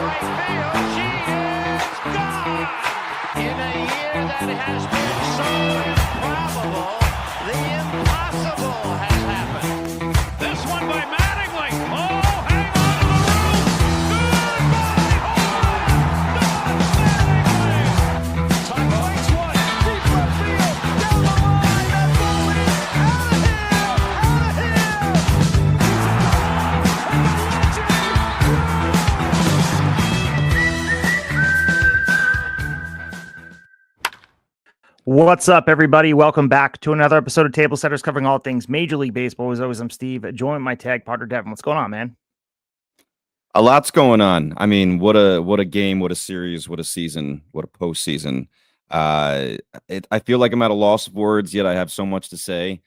right field. She is gone. In a year that has been so improbable, the impossible has happened. This one by Mattingly. Oh, hang on to the roof. Goodbye, home run. Mattingly. Taco makes one. Deep left field. Down the line. That ball is out of here. Out of here. What's up, everybody? Welcome back to another episode of Table Setters, covering all things Major League Baseball. As always, I'm Steve, joined by my tag partner, Devin. What's going on, man? A lot's going on. I mean, what a game, what a series, what a season, what a postseason. I feel like I'm at a loss of words, yet I have so much to say.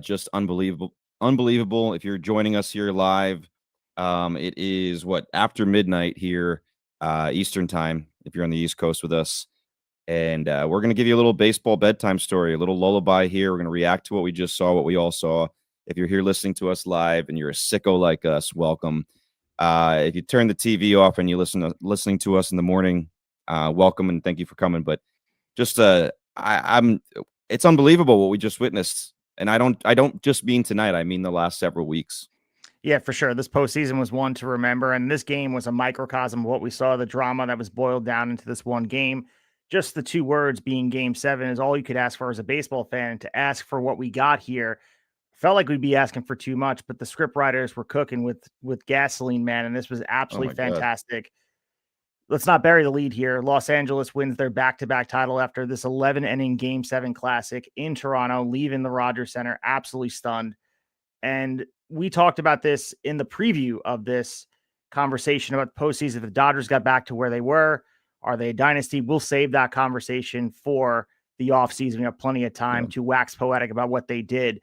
Just unbelievable. If you're joining us here live, it is after midnight here, Eastern time, if you're on the East Coast with us. And we're going to give you a little baseball bedtime story, a little lullaby here. We're going to react to what we just saw, what we all saw. If you're here listening to us live and you're a sicko like us, welcome. If you turn the TV off and you listening to us in the morning, welcome and thank you for coming. But just it's unbelievable what we just witnessed. And I don't just mean tonight. I mean the last several weeks. Yeah, for sure. This postseason was one to remember. And this game was a microcosm of what we saw, the drama that was boiled down into this one game. Just the two words being Game 7 is all you could ask for as a baseball fan. To ask for what we got here felt like we'd be asking for too much, but the script writers were cooking with gasoline, man, and this was absolutely fantastic. God. Let's not bury the lead here. Los Angeles wins their back-to-back title after this 11-inning Game 7 classic in Toronto, leaving the Rogers Center absolutely stunned. And we talked about this in the preview of this conversation about the postseason. If the Dodgers got back to where they were, are they a dynasty? We'll save that conversation for the offseason. We have plenty of time to wax poetic about what they did.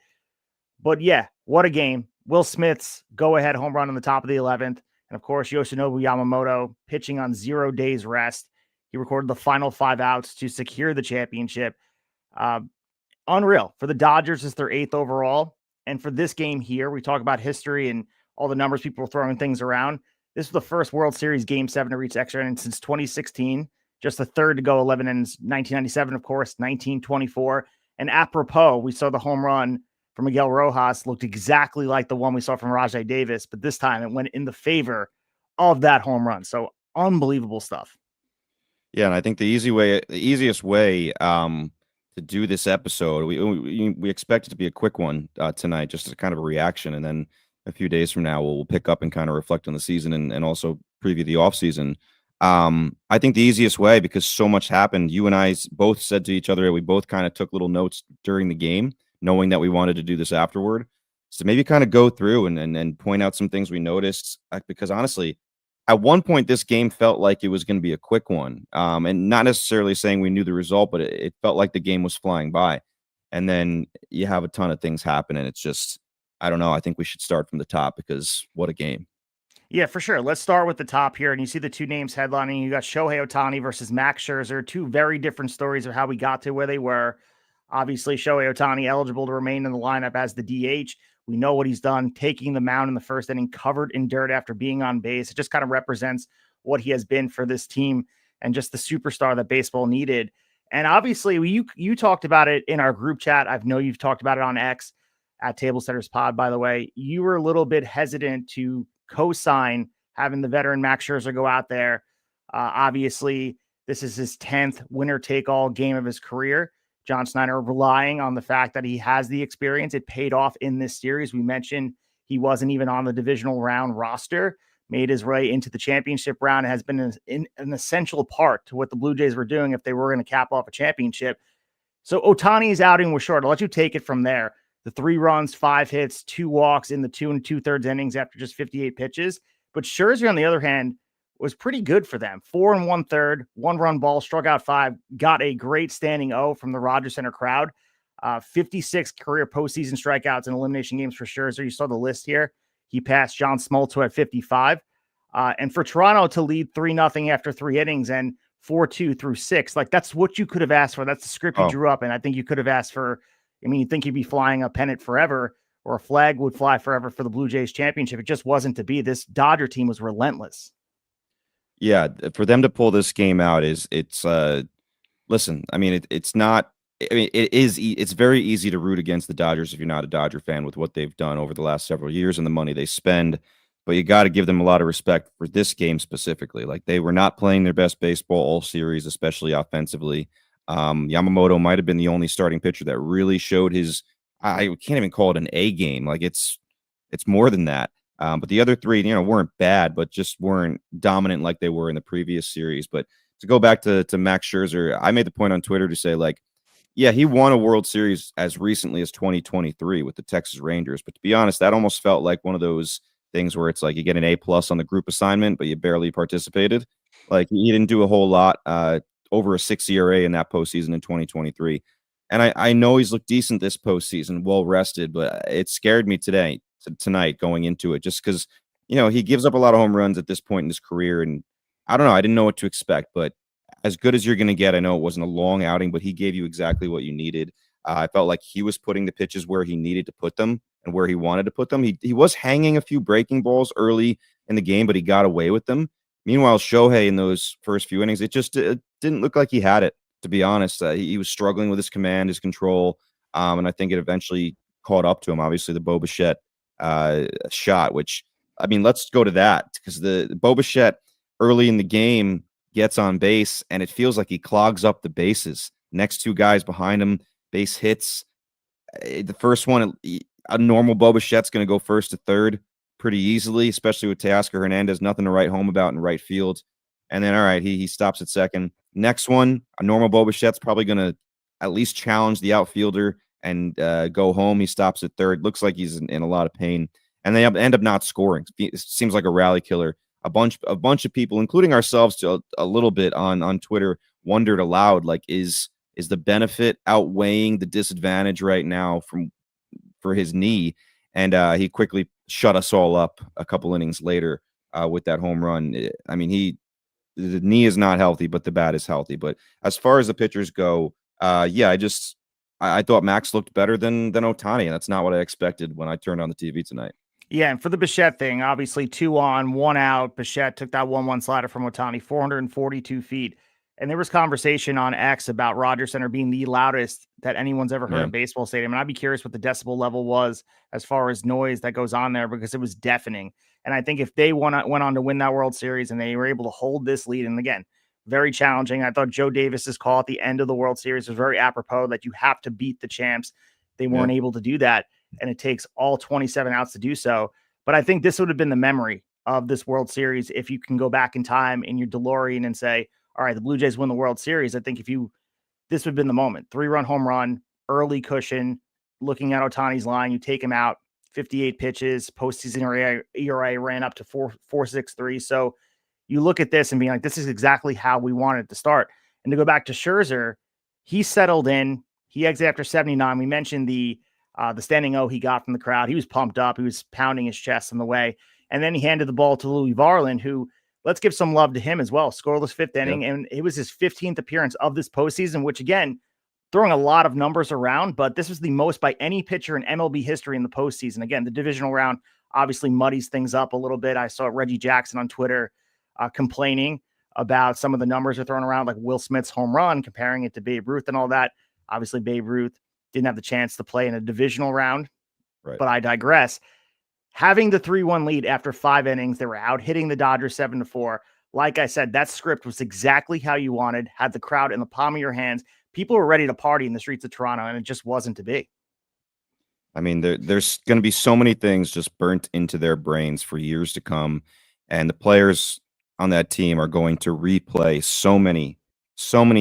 But yeah, what a game. Will Smith's go-ahead home run on the top of the 11th. And of course, Yoshinobu Yamamoto pitching on 0 days rest. He recorded the final 5 outs to secure the championship. Unreal. For the Dodgers, it's their 8th overall. And for this game here, we talk about history and all the numbers people are throwing things around. This was the first World Series Game 7 to reach extra innings since 2016. Just the third to go 11 innings, 1997, of course, 1924. And apropos, we saw the home run from Miguel Rojas looked exactly like the one we saw from Rajai Davis, but this time it went in the favor of that home run. So unbelievable stuff. Yeah, and I think the easiest way to do this episode, we expect it to be a quick one tonight, just as kind of a reaction, and then a few days from now, we'll pick up and kind of reflect on the season and also preview the offseason. I think the easiest way, because so much happened, you and I both said to each other, we both kind of took little notes during the game, knowing that we wanted to do this afterward. So maybe kind of go through and point out some things we noticed, because honestly, at one point, this game felt like it was going to be a quick one. And not necessarily saying we knew the result, but it felt like the game was flying by. And then you have a ton of things happen, and it's just, I don't know. I think we should start from the top, because what a game. Yeah, for sure. Let's start with the top here. And you see the two names headlining. You got Shohei Ohtani versus Max Scherzer. Two very different stories of how we got to where they were. Obviously, Shohei Ohtani eligible to remain in the lineup as the DH. We know what he's done, taking the mound in the first inning, covered in dirt after being on base. It just kind of represents what he has been for this team and just the superstar that baseball needed. And obviously, you talked about it in our group chat. I know you've talked about it on X. At Table Setters Pod, by the way, you were a little bit hesitant to co-sign having the veteran Max Scherzer go out there. Obviously, this is his 10th winner-take-all game of his career. John Snyder relying on the fact that he has the experience. It paid off in this series. We mentioned he wasn't even on the divisional round roster, made his way into the championship round, and has been an essential part to what the Blue Jays were doing if they were going to cap off a championship. So Ohtani's outing was short. I'll let you take it from there. The 3 runs, 5 hits, 2 walks in the 2 2/3 innings after just 58 pitches. But Scherzer, on the other hand, was pretty good for them. 4 1/3, 1-run ball, struck out 5, got a great standing O from the Rogers Center crowd. 56 career postseason strikeouts and elimination games for Scherzer. You saw the list here. He passed John Smoltz, who had 55. And for Toronto to lead 3-0 after 3 innings and 4-2 through 6, like that's what you could have asked for. That's the script you drew up. And I think you could have asked for, I mean, you'd think he'd be flying a pennant forever, or a flag would fly forever for the Blue Jays championship. It just wasn't to be. This Dodger team was relentless. Yeah, for them to pull this game out listen, I mean, it's not. I mean, it's very easy to root against the Dodgers if you're not a Dodger fan with what they've done over the last several years and the money they spend. But you got to give them a lot of respect for this game specifically. Like, they were not playing their best baseball all series, especially offensively. Yamamoto might have been the only starting pitcher that really showed his. I can't even call it an A game. Like, it's more than that. But the other three, weren't bad, but just weren't dominant like they were in the previous series. But to go back to Max Scherzer, I made the point on Twitter to say, like, yeah, he won a World Series as recently as 2023 with the Texas Rangers. But to be honest, that almost felt like one of those things where it's like you get an A+ on the group assignment, but you barely participated. Like, he didn't do a whole lot, over a 6 ERA in that postseason in 2023. And I know he's looked decent this postseason, well rested, but it scared me tonight going into it, just because he gives up a lot of home runs at this point in his career, and I don't know, I didn't know what to expect, but as good as you're going to get. I know it wasn't a long outing, but he gave you exactly what you needed. I felt like he was putting the pitches where he needed to put them and where he wanted to put them. He was hanging a few breaking balls early in the game, but he got away with them. Meanwhile, Shohei in those first few innings, it didn't look like he had it, to be honest. He was struggling with his command, his control, and I think it eventually caught up to him. Obviously, the Bo Bichette shot, which, I mean, let's go to that, because the Bo Bichette early in the game gets on base, and it feels like he clogs up the bases. Next two guys behind him, base hits. The first one, a normal Bo Bichette's going to go first to third pretty easily, especially with Teoscar Hernandez, nothing to write home about in right field. And then, all right, he stops at second. Next one, a normal Bo Bichette's probably going to at least challenge the outfielder and go home. He stops at third. Looks like he's in a lot of pain. And they end up not scoring. It seems like a rally killer. A bunch of people, including ourselves, to a little bit on Twitter, wondered aloud, like, is the benefit outweighing the disadvantage right now for his knee? And he quickly shut us all up a couple innings later with that home run. I mean, the knee is not healthy, but the bat is healthy. But as far as the pitchers go, yeah, I thought Max looked better than Ohtani, and that's not what I expected when I turned on the TV tonight. Yeah, and for the Bichette thing, obviously 2 on, 1 out. Bichette took that 1-1 slider from Ohtani, 442 feet. And there was conversation on X about Rogers Center being the loudest that anyone's ever heard in a baseball stadium. And I'd be curious what the decibel level was as far as noise that goes on there, because it was deafening. And I think if they went on to win that World Series and they were able to hold this lead, and again, very challenging. I thought Joe Davis's call at the end of the World Series was very apropos, that you have to beat the champs. They weren't able to do that, and it takes all 27 outs to do so. But I think this would have been the memory of this World Series if you can go back in time in your DeLorean and say, all right, the Blue Jays win the World Series. I think this would have been the moment. 3-run home run, early cushion, looking at Ohtani's line, you take him out, 58 pitches, postseason ERA ran up to 4.63. So you look at this and be like, this is exactly how we wanted to start. And to go back to Scherzer, he settled in. He exited after 79. We mentioned the standing O he got from the crowd. He was pumped up. He was pounding his chest on the way. And then he handed the ball to Louis Varland, who, let's give some love to him as well. Scoreless fifth inning. And it was his 15th appearance of this postseason, which, again, throwing a lot of numbers around, but this was the most by any pitcher in MLB history in the postseason. Again, the divisional round obviously muddies things up a little bit. I saw Reggie Jackson on Twitter complaining about some of the numbers are thrown around, like Will Smith's home run, comparing it to Babe Ruth and all that. Obviously, Babe Ruth didn't have the chance to play in a divisional round, but I digress. Having the 3-1 lead after 5 innings, they were out hitting the Dodgers 7-4. Like I said, that script was exactly how you wanted, had the crowd in the palm of your hands. People were ready to party in the streets of Toronto, and it just wasn't to be. I mean, there's going to be so many things just burnt into their brains for years to come, and the players on that team are going to replay so many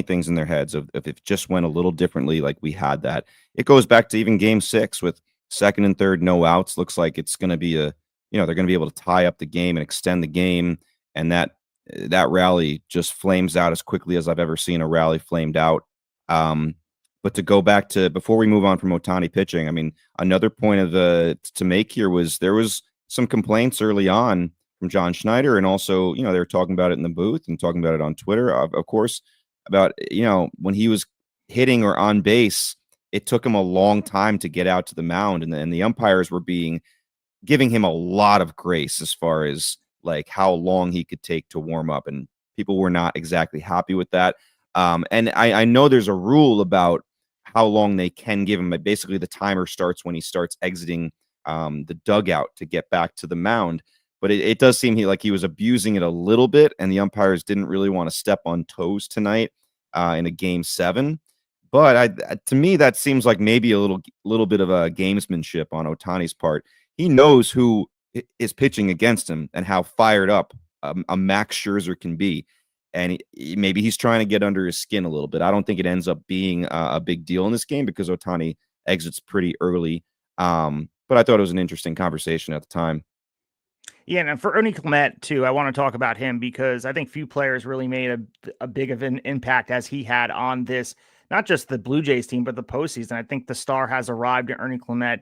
things in their heads of if it just went a little differently, like we had that. It goes back to even Game 6 with second and third no outs. Looks like it's going to be they're going to be able to tie up the game and extend the game, and that rally just flames out as quickly as I've ever seen a rally flamed out. But to go back to before we move on from Ohtani pitching, I mean, another point to make here was there was some complaints early on from John Schneider, and also, they were talking about it in the booth and talking about it on Twitter, of course, about, when he was hitting or on base, it took him a long time to get out to the mound, and the umpires were giving him a lot of grace as far as like how long he could take to warm up. And People were not exactly happy with that. And I know there's a rule about how long they can give him, but basically the timer starts when he starts exiting the dugout to get back to the mound. But it does seem like he was abusing it a little bit, and the umpires didn't really want to step on toes tonight in a game 7. But to me, that seems like maybe a little bit of a gamesmanship on Ohtani's part. He knows who is pitching against him and how fired up a Max Scherzer can be. And maybe he's trying to get under his skin a little bit. I don't think it ends up being a big deal in this game because Ohtani exits pretty early. But I thought it was an interesting conversation at the time. Yeah, and for Ernie Clement, too, I want to talk about him because I think few players really made a big of an impact as he had on this, not just the Blue Jays team, but the postseason. I think the star has arrived at Ernie Clement.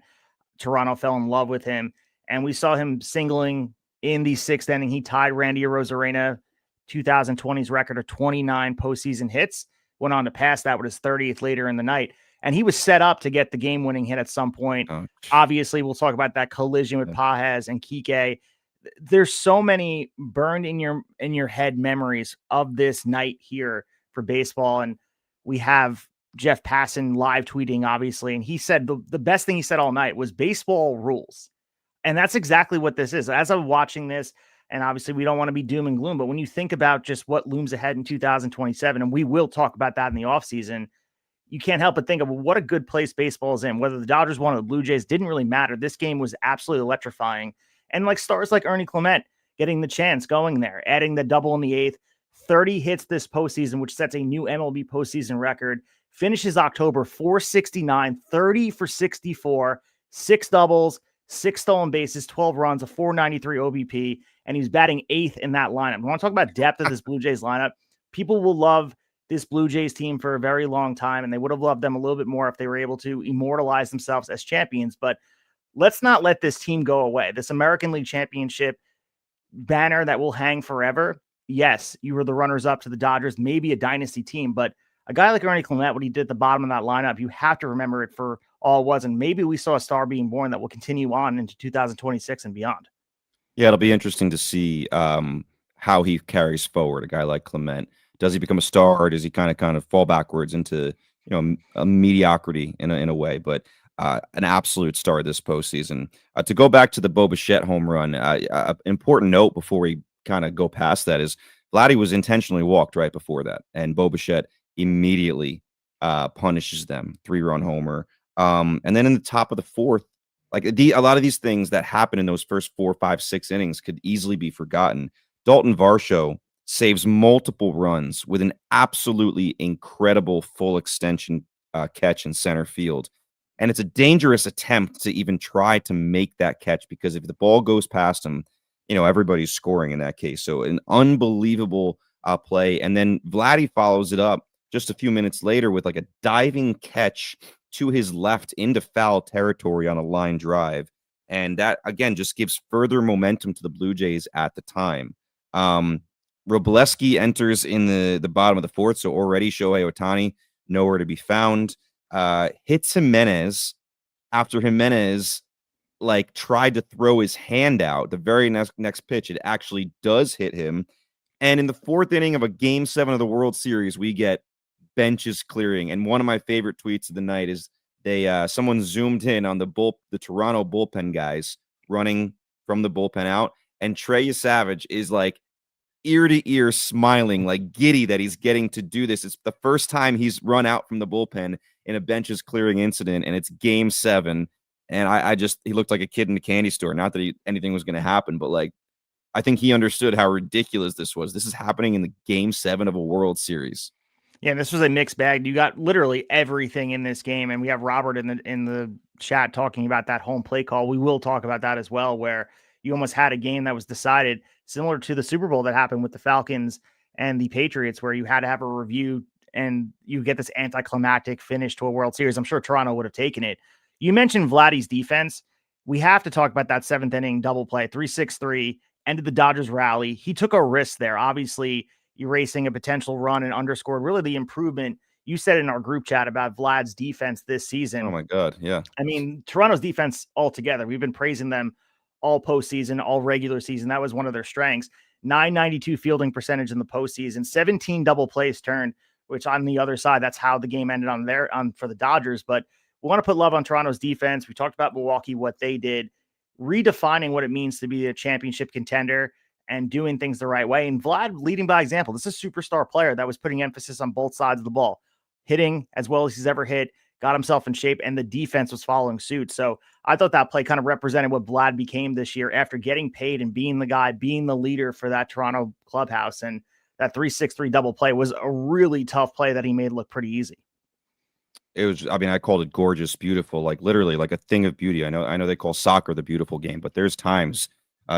Toronto fell in love with him, and we saw him singling in the 6th inning. He tied Randy Arozarena 2020's record of 29 postseason hits, went on to pass that with his 30th later in the night. And he was set up to get the game-winning hit at some point. Obviously, we'll talk about that collision with Pages and Kike. There's so many burned in your head memories of this night here for baseball. And we have Jeff Passan live tweeting, obviously. And he said the best thing he said all night was baseball rules. And that's exactly what this is. As I'm watching this, and obviously we don't want to be doom and gloom, but when you think about just what looms ahead in 2027, and we will talk about that in the offseason, you can't help but think of what a good place baseball is in. Whether the Dodgers won or the Blue Jays didn't really matter. This game was absolutely electrifying. And like stars like Ernie Clement getting the chance going there, adding the double in the 8th, 30 hits this postseason, which sets a new MLB postseason record, finishes October 469, 30 for 64, 6 doubles, 6 stolen bases, 12 runs, a 493 OBP, and he's batting 8th in that lineup. We want to talk about depth of this Blue Jays lineup. People will love this Blue Jays team for a very long time, and they would have loved them a little bit more if they were able to immortalize themselves as champions. But let's not let this team go away. This American League Championship banner that will hang forever. Yes, you were the runners-up to the Dodgers, maybe a dynasty team, but a guy like Ernie Clement, what he did at the bottom of that lineup, you have to remember it for all it was. And maybe we saw a star being born that will continue on into 2026 and beyond. Yeah, it'll be interesting to see how he carries forward. A guy like Clement, does he become a star, or does he kind of fall backwards into a mediocrity in a way? But an absolute star this postseason. To go back to the Bo Bichette home run, important note before we kind of go past that is Vladdy was intentionally walked right before that, and Bo Bichette immediately punishes them, 3-run homer. And then in the top of the 4th, like a lot of these things that happen in those first 4, 5, 6 innings could easily be forgotten. Dalton Varsho saves multiple runs with an absolutely incredible full extension catch in center field. And it's a dangerous attempt to even try to make that catch, because if the ball goes past him, everybody's scoring in that case. So an unbelievable play. And then Vladdy follows it up just a few minutes later with like a diving catch to his left into foul territory on a line drive. And that, again, just gives further momentum to the Blue Jays at the time. Robleski enters in the bottom of the 4th, so already Shohei Ohtani nowhere to be found. Hits Jimenez after Jimenez tried to throw his hand out. The very next pitch, it actually does hit him. And in the 4th inning of a Game 7 of the World Series, we get benches clearing. And one of my favorite tweets of the night is someone zoomed in on the Toronto bullpen guys running from the bullpen out, and Trey Savage is ear to ear smiling, giddy that he's getting to do this. It's the first time he's run out from the bullpen in a benches clearing incident, and it's Game 7. And he looked like a kid in a candy store. Not that anything was going to happen, but I think he understood how ridiculous this was. This is happening in the Game 7 of a World Series. Yeah, this was a mixed bag. You got literally everything in this game, and we have Robert in the chat talking about that home play call. We will talk about that as well, where you almost had a game that was decided similar to the Super Bowl that happened with the Falcons and the Patriots, where you had to have a review and you get this anticlimactic finish to a World Series. I'm sure Toronto would have taken it. You mentioned Vladdy's defense. We have to talk about that 7th inning double play, 3-6-3, ended the Dodgers rally. He took a risk there, obviously erasing a potential run, and underscored really the improvement you said in our group chat about Vlad's defense this season. Oh my God. Yeah. I mean, Toronto's defense altogether, we've been praising them all postseason, all regular season. That was one of their strengths. .992 fielding percentage in the postseason, 17 double plays turned, which on the other side, that's how the game ended for the Dodgers. But we want to put love on Toronto's defense. We talked about Milwaukee, what they did, redefining what it means to be a championship contender and doing things the right way. And Vlad leading by example. This is a superstar player that was putting emphasis on both sides of the ball, hitting as well as he's ever hit, got himself in shape, and the defense was following suit. So I thought that play kind of represented what Vlad became this year after getting paid and being the guy, being the leader for that Toronto clubhouse. And that 3-6-3 double play was a really tough play that he made look pretty easy. It was, I mean, I called it gorgeous, beautiful, like literally like a thing of beauty. I know they call soccer the beautiful game, but there's times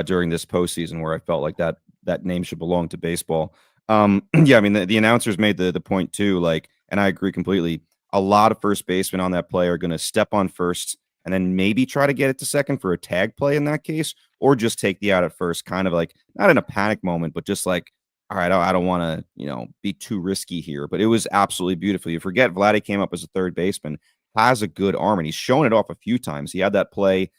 during this postseason where I felt like that name should belong to baseball. Yeah, I mean, the announcers made the point too, like, and I agree completely. A lot of first basemen on that play are going to step on first and then maybe try to get it to second for a tag play in that case, or just take the out at first, kind of like not in a panic moment, but just like, all right, I don't want to, be too risky here. But it was absolutely beautiful. You forget Vladdy came up as a third baseman, has a good arm, and he's shown it off a few times. He had that play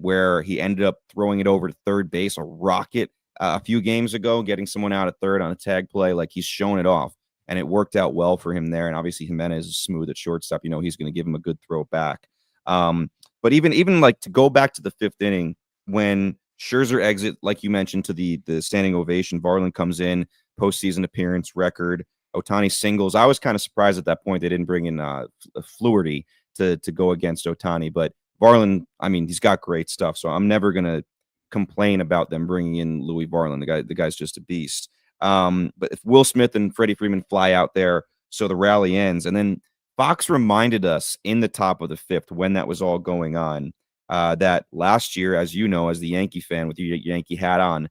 where he ended up throwing it over to third base, a rocket a few games ago, getting someone out at third on a tag play. Like, he's shown it off, and it worked out well for him there. And obviously Jimenez is smooth at shortstop. He's going to give him a good throw back. But even like to go back to the fifth inning when Scherzer exit, like you mentioned, to the standing ovation, Varland comes in, postseason appearance record, Ohtani singles. I was kind of surprised at that point they didn't bring in Fluharty to go against Ohtani, but Varland, I mean, he's got great stuff, so I'm never gonna complain about them bringing in Louis Varland. The guy's just a beast. But if Will Smith and Freddie Freeman fly out there, so the rally ends, and then Fox reminded us in the top of the fifth when that was all going on that last year, as you know, as the Yankee fan with your Yankee hat on,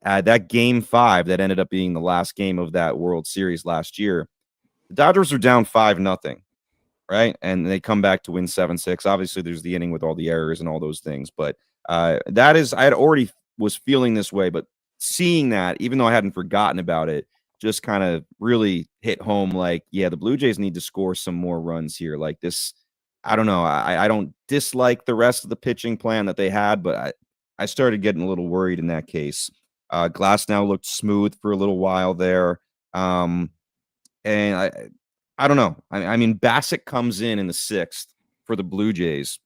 that game 5 that ended up being the last game of that World Series last year, the Dodgers are down 5-0. Right. And they come back to win 7-6. Obviously, there's the inning with all the errors and all those things. But that is, I had already was feeling this way. But seeing that, even though I hadn't forgotten about it, just kind of really hit home like, yeah, the Blue Jays need to score some more runs here. Like this, I don't know. I don't dislike the rest of the pitching plan that they had, but I started getting a little worried in that case. Glasnow looked smooth for a little while there. And I don't know. I mean, Bassett comes in the 6th for the Blue Jays,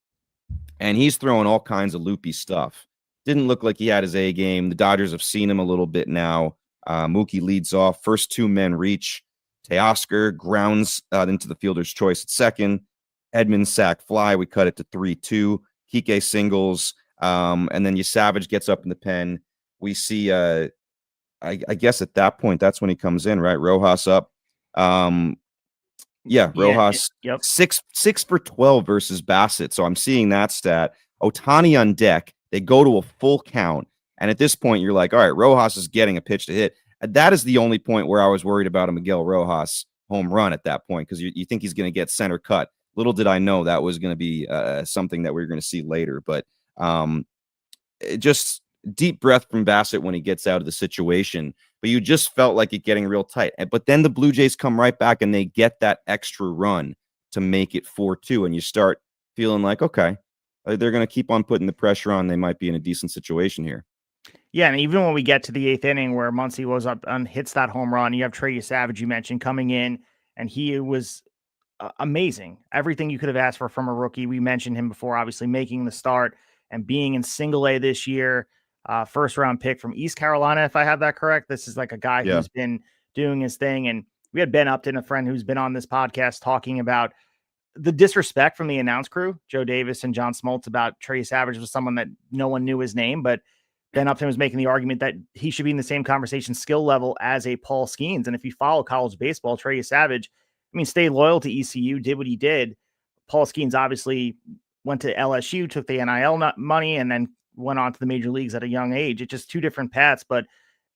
and he's throwing all kinds of loopy stuff. Didn't look like he had his A game. The Dodgers have seen him a little bit now. Mookie leads off. First 2 men reach. Teoscar grounds into the fielder's choice at second. Edmonds sack fly. We cut it to 3-2. Kike singles. And then Savage gets up in the pen. We see, I guess at that point, that's when he comes in, right? Rojas up. Yeah, Rojas, yep. 6 for 12 versus Bassett. So I'm seeing that stat. Ohtani on deck. They go to a full count. And at this point, you're like, all right, Rojas is getting a pitch to hit. And that is the only point where I was worried about a Miguel Rojas home run at that point, because you think he's going to get center cut. Little did I know that was going to be something that we were going to see later. But just deep breath from Bassett when he gets out of the situation. But you just felt like it getting real tight. But then the Blue Jays come right back and they get that extra run to make it 4-2. And you start feeling like, okay, they're going to keep on putting the pressure on. They might be in a decent situation here. Yeah, and even when we get to the 8th inning where Muncy was up and hits that home run, you have Trey Savage, you mentioned, coming in, and he was amazing. Everything you could have asked for from a rookie. We mentioned him before, obviously making the start and being in single A this year. First round pick from East Carolina, if I have that correct. This is like a guy who's been doing his thing. And we had Ben Upton, a friend who's been on this podcast, talking about the disrespect from the announce crew, Joe Davis and John Smoltz, about Trey Savage was someone that no one knew his name, but Ben Upton was making the argument that he should be in the same conversation skill level as a Paul Skeens. And if you follow college baseball, Trey Savage, I mean, stayed loyal to ECU, did what he did. Paul Skeens obviously went to LSU, took the NIL money, and then went on to the major leagues at a young age. It's just 2 different paths, but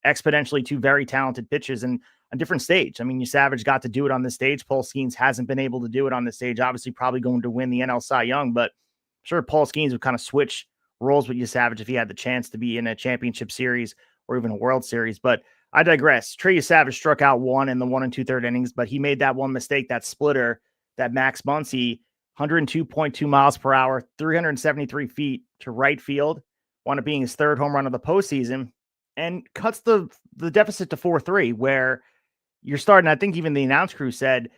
exponentially 2 very talented pitchers and a different stage. I mean, Savage got to do it on this stage. Paul Skeens hasn't been able to do it on this stage. Obviously, probably going to win the NL Cy Young, but I'm sure Paul Skeens would kind of switch roles with Savage if he had the chance to be in a championship series or even a World Series. But I digress. Trey Savage struck out 1 in the 1 2/3 innings, but he made that one mistake, that splitter, that Max Muncy, 102.2 miles per hour, 373 feet to right field, wound up being his 3rd home run of the postseason. and cuts the deficit to 4-3, where you're starting. I think even the announce crew said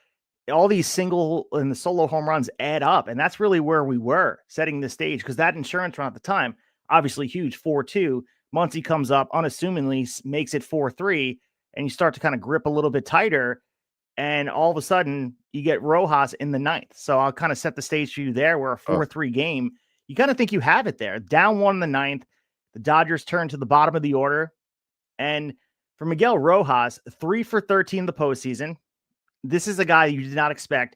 all these single and the solo home runs add up. And that's really where we were setting the stage, because that insurance run at the time, obviously huge, 4-2. Muncy comes up unassumingly, makes it 4-3, and you start to kind of grip a little bit tighter. And all of a sudden, you get Rojas in the ninth. So I'll kind of set the stage for you there, where a 4-3 game, you kind of think you have it there. Down one in the ninth, the Dodgers turn to the bottom of the order. And for Miguel Rojas, 3 for 13 in the postseason. This is a guy you did not expect.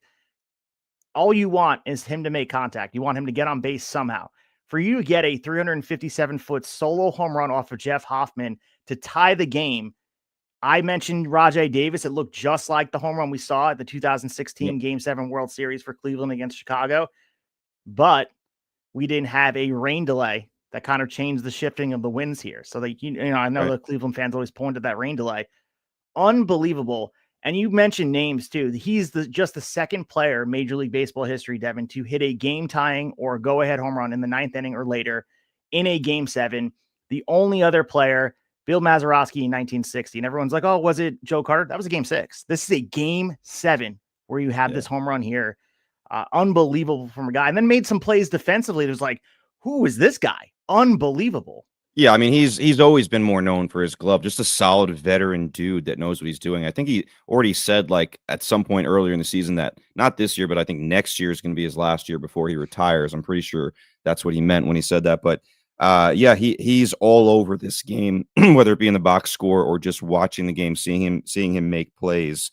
All you want is him to make contact. You want him to get on base somehow. For you to get a 357-foot solo home run off of Jeff Hoffman to tie the game. I mentioned Rajai Davis. It looked just like the home run we saw at the 2016 Game 7 World Series for Cleveland against Chicago. But we didn't have a rain delay that kind of changed the shifting of the winds here. So that, I know the Cleveland fans always point at that rain delay. Unbelievable. And you mentioned names too. He's just the second player in Major League Baseball history, Devin, to hit a game-tying or go-ahead home run in the ninth inning or later in a Game 7. The only other player, Bill Mazeroski in 1960. And everyone's like, oh, was it Joe Carter? That was a Game 6. This is a Game 7 where you have this home run here. Unbelievable from a guy. And then made some plays defensively. It was like, who is this guy? Unbelievable. Yeah, I mean, he's always been more known for his glove, just a solid veteran dude that knows what he's doing. I think he already said, like, at some point earlier in the season that not this year, but I think next year is going to be his last year before he retires. I'm pretty sure that's what he meant when he said that. But yeah, he's all over this game, whether it be in the box score or just watching the game, seeing him make plays.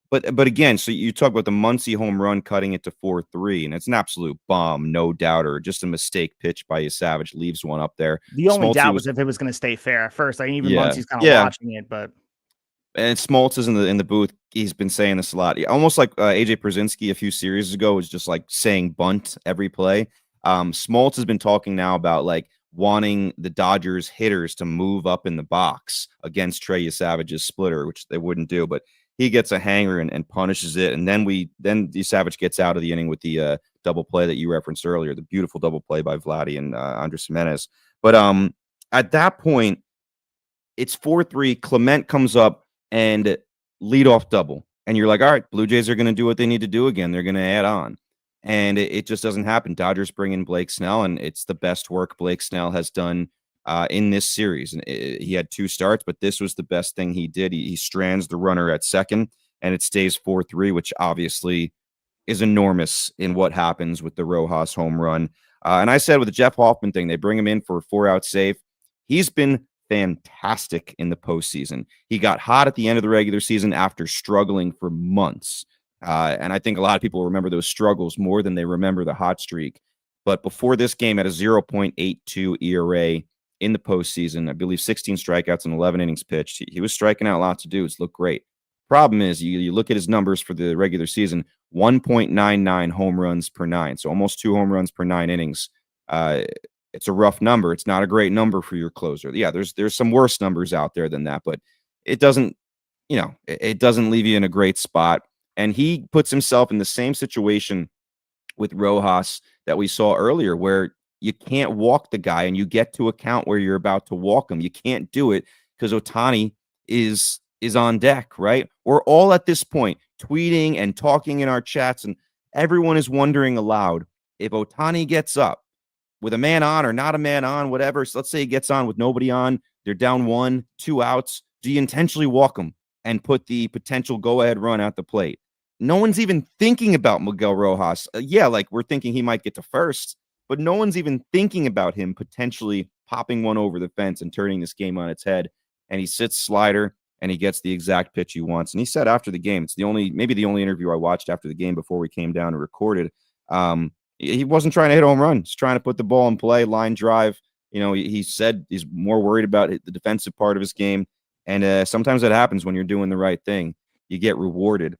But again, so you talk about the Muncy home run cutting it to 4-3, and it's an absolute bomb, no doubt, or just a mistake pitch by Savage leaves one up there. The only doubt was if it was going to stay fair at first. Like, even Muncy's kind of watching it, but and Smoltz is in the booth. He's been saying this a lot, almost like AJ Pierzynski a few series ago was just like saying bunt every play. Smoltz has been talking now about like wanting the Dodgers hitters to move up in the box against Trey Savage's splitter, which they wouldn't do, but he gets a hanger and punishes it. And then Savage gets out of the inning with the double play that you referenced earlier, the beautiful double play by Vladdy and Andres Jimenez. But at that point, it's 4-3. Clement comes up and leadoff double. And you're like, all right, Blue Jays are going to do what they need to do again. They're going to add on. And it just doesn't happen. Dodgers bring in Blake Snell, and it's the best work Blake Snell has done in this series. And he had 2 starts, but this was the best thing he did. He strands the runner at second, and it stays 4-3, which obviously is enormous in what happens with the Rojas home run. And I said with the Jeff Hoffman thing, they bring him in for a 4-out save. He's been fantastic in the postseason. He got hot at the end of the regular season after struggling for months. And I think a lot of people remember those struggles more than they remember the hot streak. But before this game, at a 0.82 ERA in the postseason, I believe 16 strikeouts and 11 innings pitched. He was striking out lots of dudes. Looked great. Problem is, you look at his numbers for the regular season, 1.99 home runs per 9. So almost 2 home runs per 9 innings. It's a rough number. It's not a great number for your closer. Yeah, there's some worse numbers out there than that, but it doesn't leave you in a great spot. And he puts himself in the same situation with Rojas that we saw earlier, where you can't walk the guy and you get to a count where you're about to walk him. You can't do it because Ohtani is on deck, right? We're all at this point tweeting and talking in our chats, and everyone is wondering aloud, if Ohtani gets up with a man on or not a man on, whatever. So let's say he gets on with nobody on, they're down 1, 2 outs. Do you intentionally walk him and put the potential go-ahead run at the plate? No one's even thinking about Miguel Rojas. Like we're thinking he might get to first, but no one's even thinking about him potentially popping one over the fence and turning this game on its head. And he sits slider and he gets the exact pitch he wants. And he said after the game, it's maybe the only interview I watched after the game before we came down and recorded. He wasn't trying to hit a home run. He's trying to put the ball in play, line drive. He said he's more worried about the defensive part of his game. And sometimes that happens when you're doing the right thing. You get rewarded.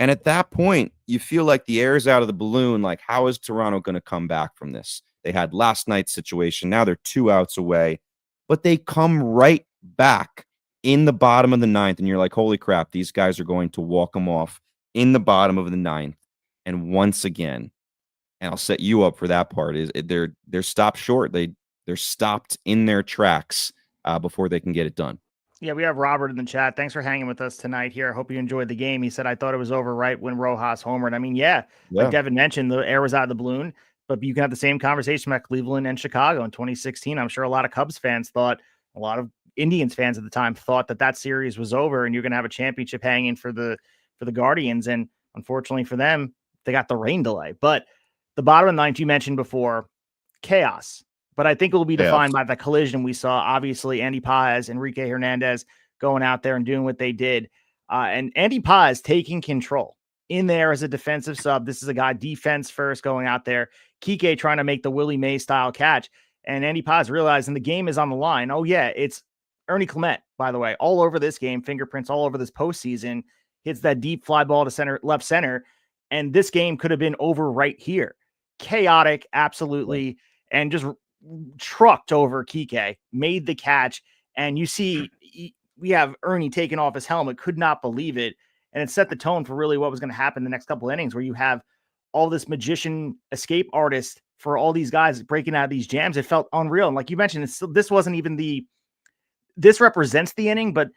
And at that point, you feel like the air is out of the balloon. Like, how is Toronto going to come back from this? They had last night's situation. Now they're 2 outs away, but they come right back in the bottom of the 9th. And you're like, holy crap, these guys are going to walk them off in the bottom of the 9th. And once again, and I'll set you up for that part, is they're stopped short. They're stopped in their tracks before they can get it done. Yeah, we have Robert in the chat. Thanks for hanging with us tonight here. I hope you enjoyed the game. He said, I thought it was over right when Rojas homered. I mean, yeah, like Devin mentioned, the air was out of the balloon, but you can have the same conversation about Cleveland and Chicago in 2016. I'm sure a lot of Cubs fans thought, a lot of Indians fans at the time thought that series was over and you're going to have a championship hanging for the Guardians. And unfortunately for them, they got the rain delay. But the bottom of the ninth, you mentioned before, chaos. But I think it will be defined by the collision we saw. Obviously, Andy Paz, Enrique Hernandez going out there and doing what they did. And Andy Paz taking control in there as a defensive sub. This is a guy defense first going out there. Kike trying to make the Willie Mays style catch. And Andy Paz realizing the game is on the line. Oh, yeah, it's Ernie Clement, by the way, all over this game, fingerprints all over this postseason. Hits that deep fly ball to center, left center. And this game could have been over right here. Chaotic, absolutely. And just trucked over Kike, made the catch, and you see we have Ernie taking off his helmet, could not believe it, and it set the tone for really what was going to happen the next couple of innings, where you have all this magician escape artist for all these guys breaking out of these jams. It felt unreal, and like you mentioned, this wasn't even this represents the inning, but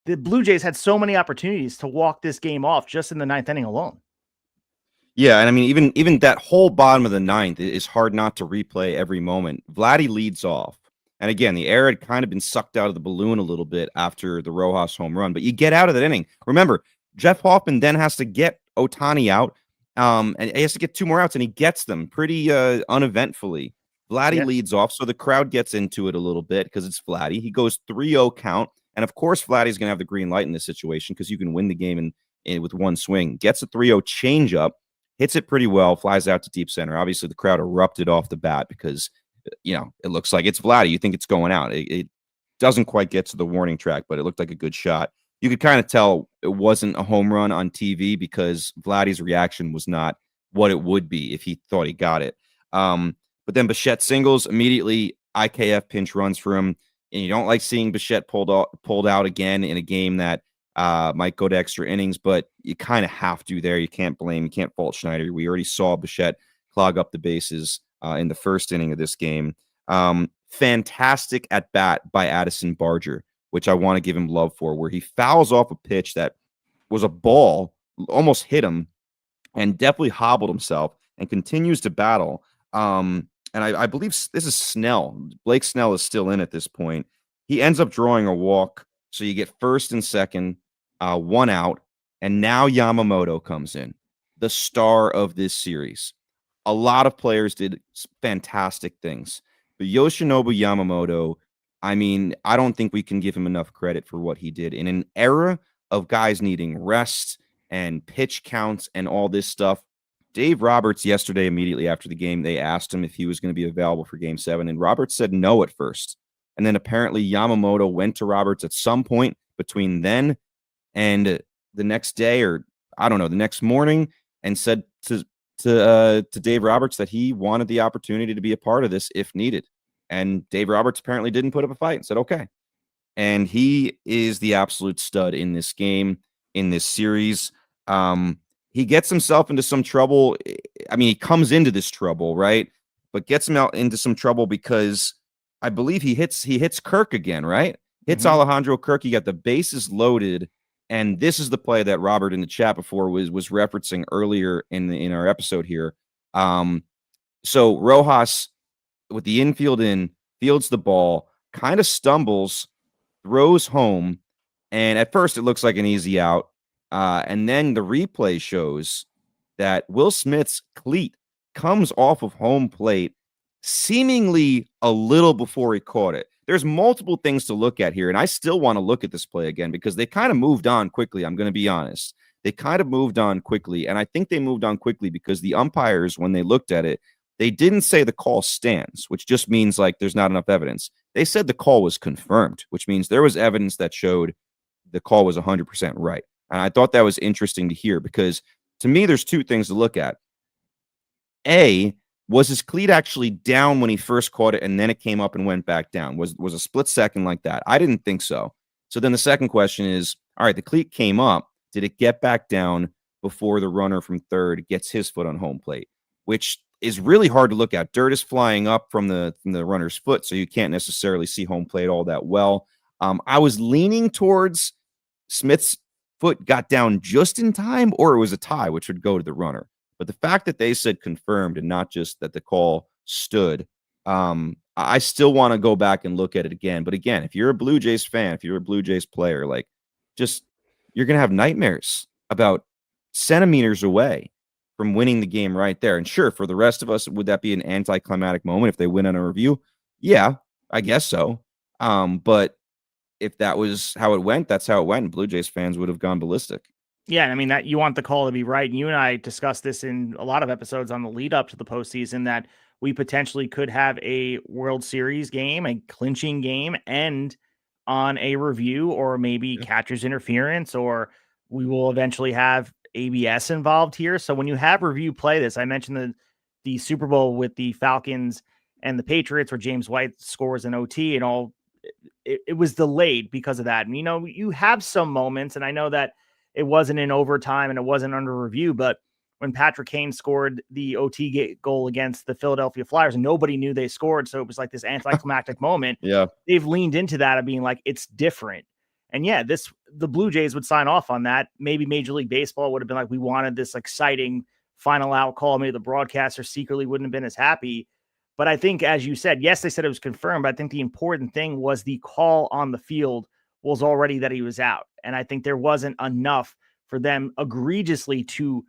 the Blue Jays had so many opportunities to walk this game off just in the ninth inning alone. Yeah, and I mean, even that whole bottom of the ninth is hard not to replay every moment. Vladdy leads off. And again, the air had kind of been sucked out of the balloon a little bit after the Rojas home run. But you get out of that inning. Remember, Jeff Hoffman then has to get Ohtani out, and he has to get 2 more outs, and he gets them pretty uneventfully. Vladdy leads off, so the crowd gets into it a little bit because it's Vladdy. He goes 3-0 count. And, of course, Vladdy's going to have the green light in this situation because you can win the game with one swing. Gets a 3-0 changeup. Hits it pretty well, flies out to deep center. Obviously, the crowd erupted off the bat because, it looks like it's Vladdy. You think it's going out. It doesn't quite get to the warning track, but it looked like a good shot. You could kind of tell it wasn't a home run on TV because Vladdy's reaction was not what it would be if he thought he got it. But then Bichette singles immediately. IKF pinch runs for him. And you don't like seeing Bichette pulled out again in a game that might go to extra innings, but you kind of have to there. You can't fault Schneider. We already saw Bichette clog up the bases in the first inning of this game. Fantastic at bat by Addison Barger, which I want to give him love for, where he fouls off a pitch that was a ball, almost hit him, and definitely hobbled himself and continues to battle. And I believe this is Snell. Blake Snell is still in at this point. He ends up drawing a walk. So you get first and second, 1 out, and now Yamamoto comes in, the star of this series. A lot of players did fantastic things, but Yoshinobu Yamamoto, I mean, I don't think we can give him enough credit for what he did. In an era of guys needing rest and pitch counts and all this stuff, Dave Roberts yesterday, immediately after the game, they asked him if he was going to be available for Game 7, and Roberts said no at first. And then apparently Yamamoto went to Roberts at some point between then and the next day, or I don't know, the next morning, and said to Dave Roberts that he wanted the opportunity to be a part of this if needed. And Dave Roberts apparently didn't put up a fight and said, okay. And he is the absolute stud in this game, in this series. He gets himself into some trouble. I mean, he comes into this trouble, right? But gets him out into some trouble because I believe he hits Kirk again, right? Hits Alejandro Kirk. He got the bases loaded. And this is the play that Robert in the chat before was referencing earlier in our episode here. So Rojas with the infield fields the ball, kind of stumbles, throws home. And at first it looks like an easy out. And then the replay shows that Will Smith's cleat comes off of home plate seemingly a little before he caught it. There's multiple things to look at here, and I still want to look at this play again because they kind of moved on quickly. I'm going to be honest. They kind of moved on quickly, and I think they moved on quickly because the umpires, when they looked at it, they didn't say the call stands, which just means like there's not enough evidence. They said the call was confirmed, which means there was evidence that showed the call was 100% right. And I thought that was interesting to hear because to me, there's 2 things to look at. A, was his cleat actually down when he first caught it and then it came up and went back down? Was a split second like that? I didn't think so. So then the second question is, all right, the cleat came up. Did it get back down before the runner from third gets his foot on home plate? Which is really hard to look at. Dirt is flying up from the runner's foot, so you can't necessarily see home plate all that well. I was leaning towards Smith's foot got down just in time, or it was a tie, which would go to the runner. But the fact that they said confirmed and not just that the call stood, I still want to go back and look at it again. But again, if you're a Blue Jays fan, if you're a Blue Jays player, like, just you're going to have nightmares about centimeters away from winning the game right there. And sure, for the rest of us, would that be an anticlimactic moment if they win on a review? Yeah, I guess so. But if that was how it went, that's how it went. Blue Jays fans would have gone ballistic. Yeah, I mean, that you want the call to be right. And you and I discussed this in a lot of episodes on the lead up to the postseason, that we potentially could have a World Series game, a clinching game, end on a review, or maybe catcher's interference, or we will eventually have ABS involved here. So when you have review play this, I mentioned the Super Bowl with the Falcons and the Patriots, where James White scores an OT and all. It was delayed because of that. And, you have some moments, and I know that it wasn't in overtime and it wasn't under review, but when Patrick Kane scored the OT goal against the Philadelphia Flyers, nobody knew they scored. So it was like this anticlimactic moment. Yeah. They've leaned into that of being like, it's different. And yeah, the Blue Jays would sign off on that. Maybe Major League Baseball would have been like, we wanted this exciting final out call. Maybe the broadcaster secretly wouldn't have been as happy. But I think, as you said, yes, they said it was confirmed, but I think the important thing was the call on the field was already that he was out. And I think there wasn't enough for them egregiously to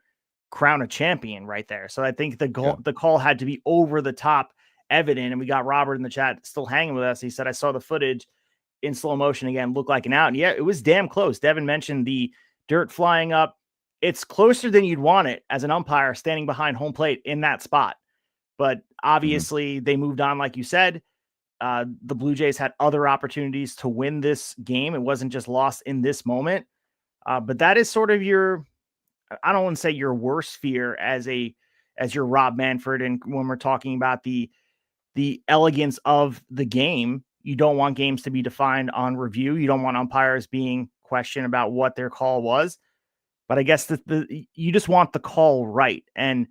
crown a champion right there. So I think the call had to be over the top evident. And we got Robert in the chat still hanging with us. He said, I saw the footage in slow motion again, looked like an out. And yeah, it was damn close. Devin mentioned the dirt flying up. It's closer than you'd want it as an umpire standing behind home plate in that spot. But obviously they moved on, like you said. The Blue Jays had other opportunities to win this game. It wasn't just lost in this moment. But that is sort of your, I don't want to say your worst fear as your Rob Manfred. And when we're talking about the elegance of the game, you don't want games to be defined on review. You don't want umpires being questioned about what their call was. But I guess you just want the call right. And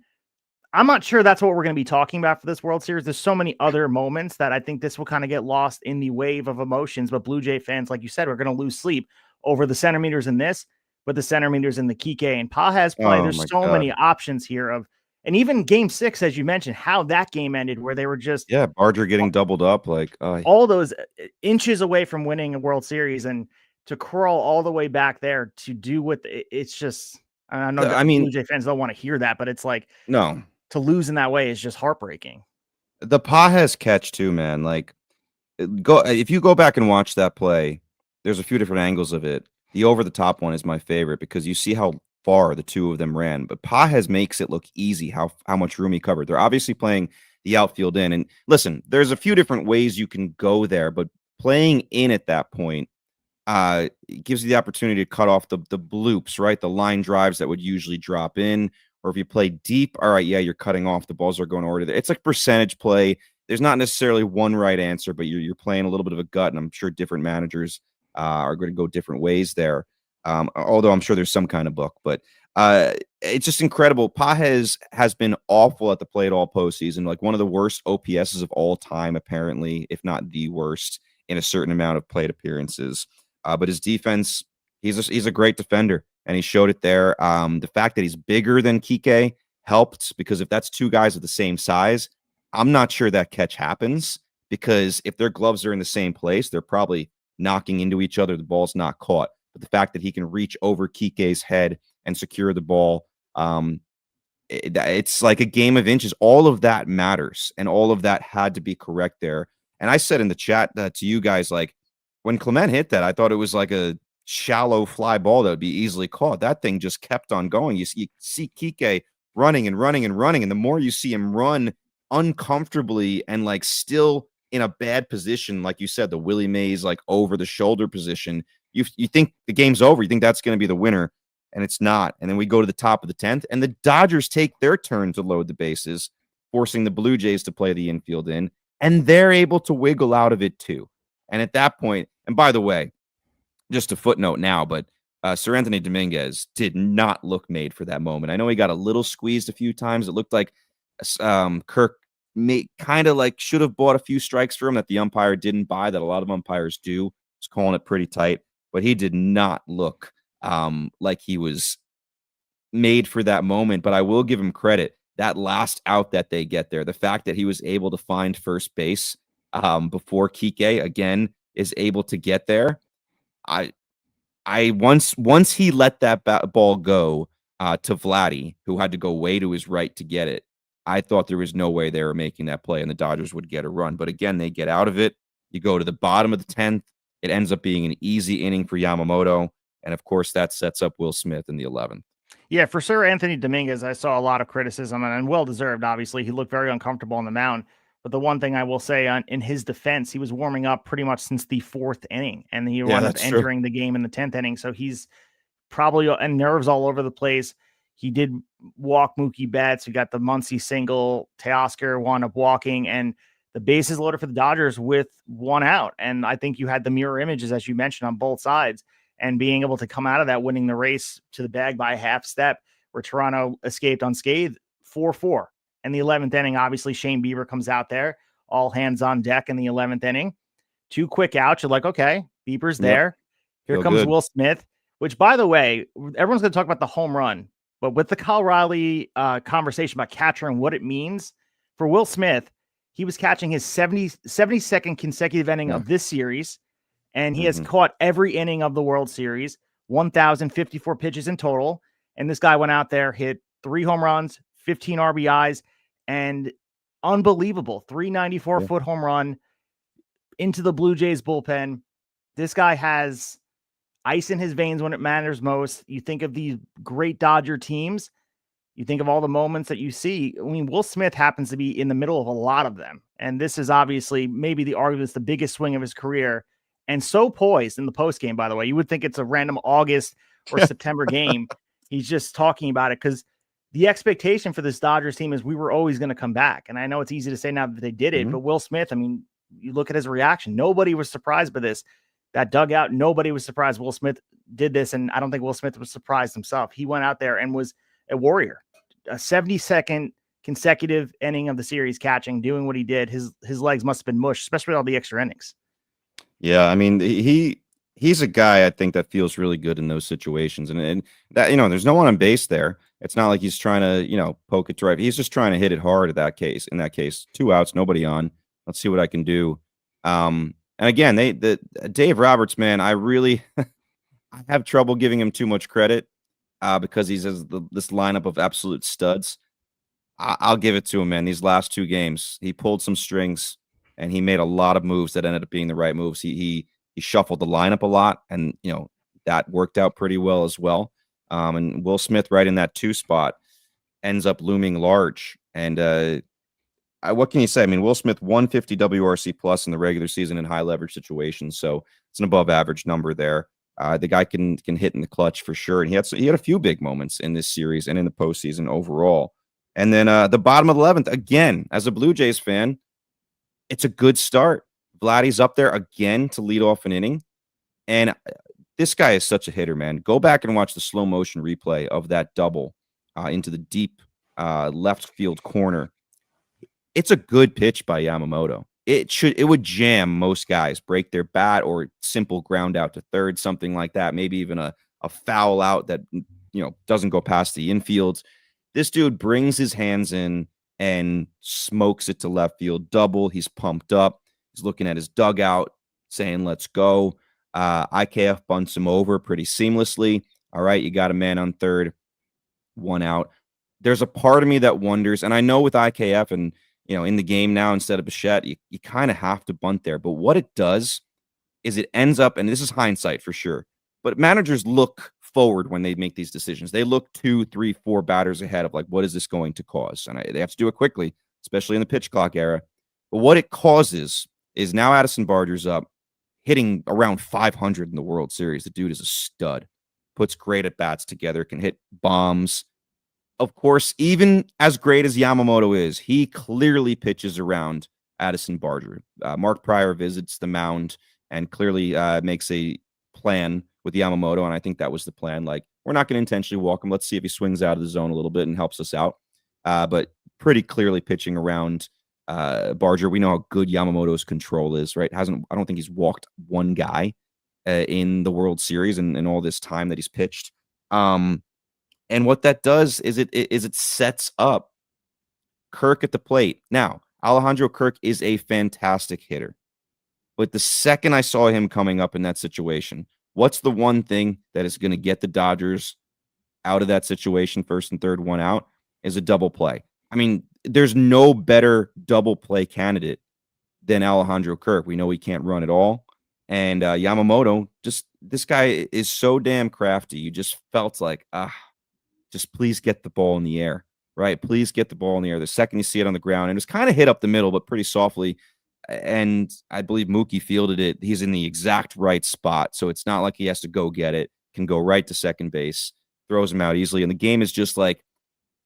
I'm not sure that's what we're going to be talking about for this World Series. There's so many other moments that I think this will kind of get lost in the wave of emotions. But Blue Jay fans, like you said, are going to lose sleep over the centimeters in this, but the centimeters in the Kike and Pages play. There's so many options here and even Game 6, as you mentioned, how that game ended, where they were just Barger getting doubled up, like all those inches away from winning a World Series, and to crawl all the way back there to do what it's just. I know Blue Jay fans don't want to hear that, but it's like no. To lose in that way is just heartbreaking. The Pages catch too, man. Like, if you go back and watch that play, there's a few different angles of it. The over the top one is my favorite because you see how far the two of them ran. But Pages makes it look easy how much room he covered. They're obviously playing the outfield in. And listen, there's a few different ways you can go there, but playing in at that point it gives you the opportunity to cut off the bloops, right? The line drives that would usually drop in. Or if you play deep, all right, yeah, you're cutting off. The balls are going over there. It's like percentage play. There's not necessarily one right answer, but you're playing a little bit of a gut, and I'm sure different managers are going to go different ways there. Although I'm sure there's some kind of book, but it's just incredible. Pages has been awful at the plate all postseason, like one of the worst OPSs of all time, apparently, if not the worst in a certain amount of plate appearances. But his defense, he's a great defender. And he showed it there. The fact that he's bigger than Kike helped, because if that's two guys of the same size, I'm not sure that catch happens, because if their gloves are in the same place, they're probably knocking into each other. The ball's not caught. But the fact that he can reach over Kike's head and secure the ball, it's like a game of inches. All of that matters, and all of that had to be correct there. And I said in the chat to you guys, like, when Clement hit that, I thought it was like a shallow fly ball that would be easily caught. That thing just kept on going. You see Kike running and running and running, and the more you see him run uncomfortably and like still in a bad position, like you said, the Willie Mays like over the shoulder position, you think the game's over. You think that's going to be the winner, and it's not. And then we go to the top of the 10th, and the Dodgers take their turn to load the bases, forcing the Blue Jays to play the infield in, and they're able to wiggle out of it too. And at that point, and by the way, just a footnote now, but Sir Anthony Dominguez did not look made for that moment. I know he got a little squeezed a few times. It looked like Kirk kind of like should have bought a few strikes for him that the umpire didn't buy, that a lot of umpires do. Was calling it pretty tight, but he did not look like he was made for that moment. But I will give him credit. That last out that they get there, the fact that he was able to find first base before Kike again is able to get there. Once he let that ball go to Vladdy, who had to go way to his right to get it, I thought there was no way they were making that play and the Dodgers would get a run. But again, they get out of it. You go to the bottom of the 10th. It ends up being an easy inning for Yamamoto. And of course, that sets up Will Smith in the 11th. Yeah, for sure. Anthony Dominguez, I saw a lot of criticism and well deserved. Obviously, he looked very uncomfortable on the mound. But the one thing I will say in his defense, he was warming up pretty much since the 4th inning, and he wound up entering the game in the 10th inning. So he's probably and nerves all over the place. He did walk Mookie Betts. We got the Muncy single. Teoscar wound up walking, and the bases loaded for the Dodgers with one out. And I think you had the mirror images, as you mentioned, on both sides, and being able to come out of that, winning the race to the bag by a half step, where Toronto escaped unscathed 4-4. In the 11th inning, obviously, Shane Bieber comes out there, all hands on deck in the 11th inning. 2 quick outs. You're like, okay, Bieber's there. Here comes Will Smith, which, by the way, everyone's going to talk about the home run. But with the Kyle Riley conversation about catcher and what it means for Will Smith, he was catching his 72nd consecutive inning of this series, and he has caught every inning of the World Series, 1,054 pitches in total. And this guy went out there, hit 3 home runs, 15 RBIs, and unbelievable 394-foot home run into the Blue Jays bullpen. This guy has ice in his veins when it matters most. You think of these great Dodger teams, you think of all the moments that you see. I mean, Will Smith happens to be in the middle of a lot of them. And this is obviously maybe the argument is the biggest swing of his career, and so poised in the postgame, by the way. You would think it's a random August or September game. He's just talking about it because the expectation for this Dodgers team is we were always going to come back. And I know it's easy to say now that they did it, but Will Smith, I mean, you look at his reaction. Nobody was surprised by this. That dugout, nobody was surprised Will Smith did this, and I don't think Will Smith was surprised himself. He went out there and was a warrior. A 72nd consecutive inning of the series catching, doing what he did. His legs must have been mush, especially all the extra innings. Yeah, I mean, he's a guy I think that feels really good in those situations. And that, there's no one on base there. It's not like he's trying to, poke it drive. He's just trying to hit it hard in that case. 2 outs, nobody on. Let's see what I can do. And again, the Dave Roberts, man, I really I have trouble giving him too much credit because he's this lineup of absolute studs. I'll give it to him, man. These last 2 games, he pulled some strings and he made a lot of moves that ended up being the right moves. He shuffled the lineup a lot, and that worked out pretty well as well. And Will Smith, right in that 2 spot, ends up looming large. And what can you say? I mean, Will Smith 150 WRC plus in the regular season in high leverage situations, so it's an above average number there. The guy can hit in the clutch for sure, and he had a few big moments in this series and in the postseason overall. And then the bottom of the 11th, again, as a Blue Jays fan, it's a good start. Vladdy's up there again to lead off an inning, and this guy is such a hitter, man. Go back and watch the slow motion replay of that double into the deep left field corner. It's a good pitch by Yamamoto. It would jam most guys, break their bat, or simple ground out to third, something like that. Maybe even a foul out that doesn't go past the infield. This dude brings his hands in and smokes it to left field. Double. He's pumped up. He's looking at his dugout, saying, "Let's go." IKF bunts him over pretty seamlessly. All right, you got a man on third, 1 out. There's a part of me that wonders, and I know with IKF and in the game now instead of Bichette, you kind of have to bunt there. But what it does is it ends up, and this is hindsight for sure, but managers look forward when they make these decisions. They look 2, 3, 4 batters ahead of what is this going to cause? And they have to do it quickly, especially in the pitch clock era. But what it causes is now Addison Barger's up, hitting around 500 in the World Series. The dude is a stud, puts great at bats together, can hit bombs. Of course, even as great as Yamamoto is, he clearly pitches around Addison Barger. Mark Pryor visits the mound and clearly makes a plan with Yamamoto, and I think that was the plan. We're not going to intentionally walk him. Let's see if he swings out of the zone a little bit and helps us out. but pretty clearly pitching around Barger. We know how good Yamamoto's control is, right? I don't think he's walked one guy in the World Series in all this time that he's pitched. And what that does is it sets up Kirk at the plate. Now, Alejandro Kirk is a fantastic hitter. But the second I saw him coming up in that situation, what's the one thing that is going to get the Dodgers out of that situation, first and third one out, is a double play. I mean, there's no better double play candidate than Alejandro Kirk. We know he can't run at all. And Yamamoto, this guy is so damn crafty. You just felt like, just please get the ball in the air, right? Please get the ball in the air. The second you see it on the ground, and it was kind of hit up the middle, but pretty softly. And I believe Mookie fielded it. He's in the exact right spot. So it's not like he has to go get it. Can go right to second base, throws him out easily. And the game is just like,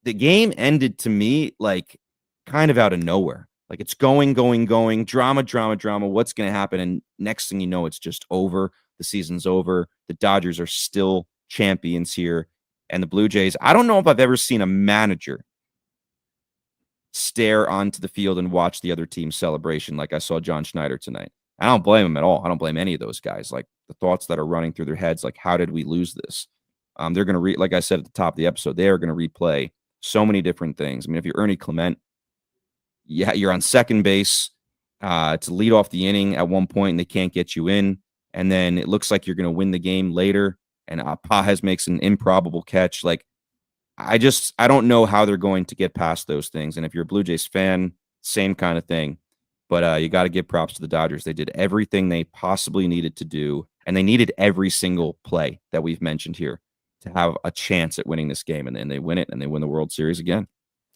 the game ended to me like kind of out of nowhere. Like it's going, drama. What's going to happen? And next thing you know, it's just over. The season's over. The Dodgers are still champions here. And the Blue Jays, I don't know if I've ever seen a manager stare onto the field and watch the other team's celebration like I saw John Schneider tonight. I don't blame him at all. I don't blame any of those guys. Like the thoughts that are running through their heads, like, how did we lose this? They're going to like I said at the top of the episode, they are going to replay so many different things. I mean, if you're Ernie Clement, yeah, you're on second base to lead off the inning at one point and they can't get you in. And then it looks like you're going to win the game later. And Pajes makes an improbable catch. Like, I don't know how they're going to get past those things. And if you're a Blue Jays fan, same kind of thing. But you got to give props to the Dodgers. They did everything they possibly needed to do. And they needed every single play that we've mentioned here to have a chance at winning this game. And then they win it and they win the World Series again.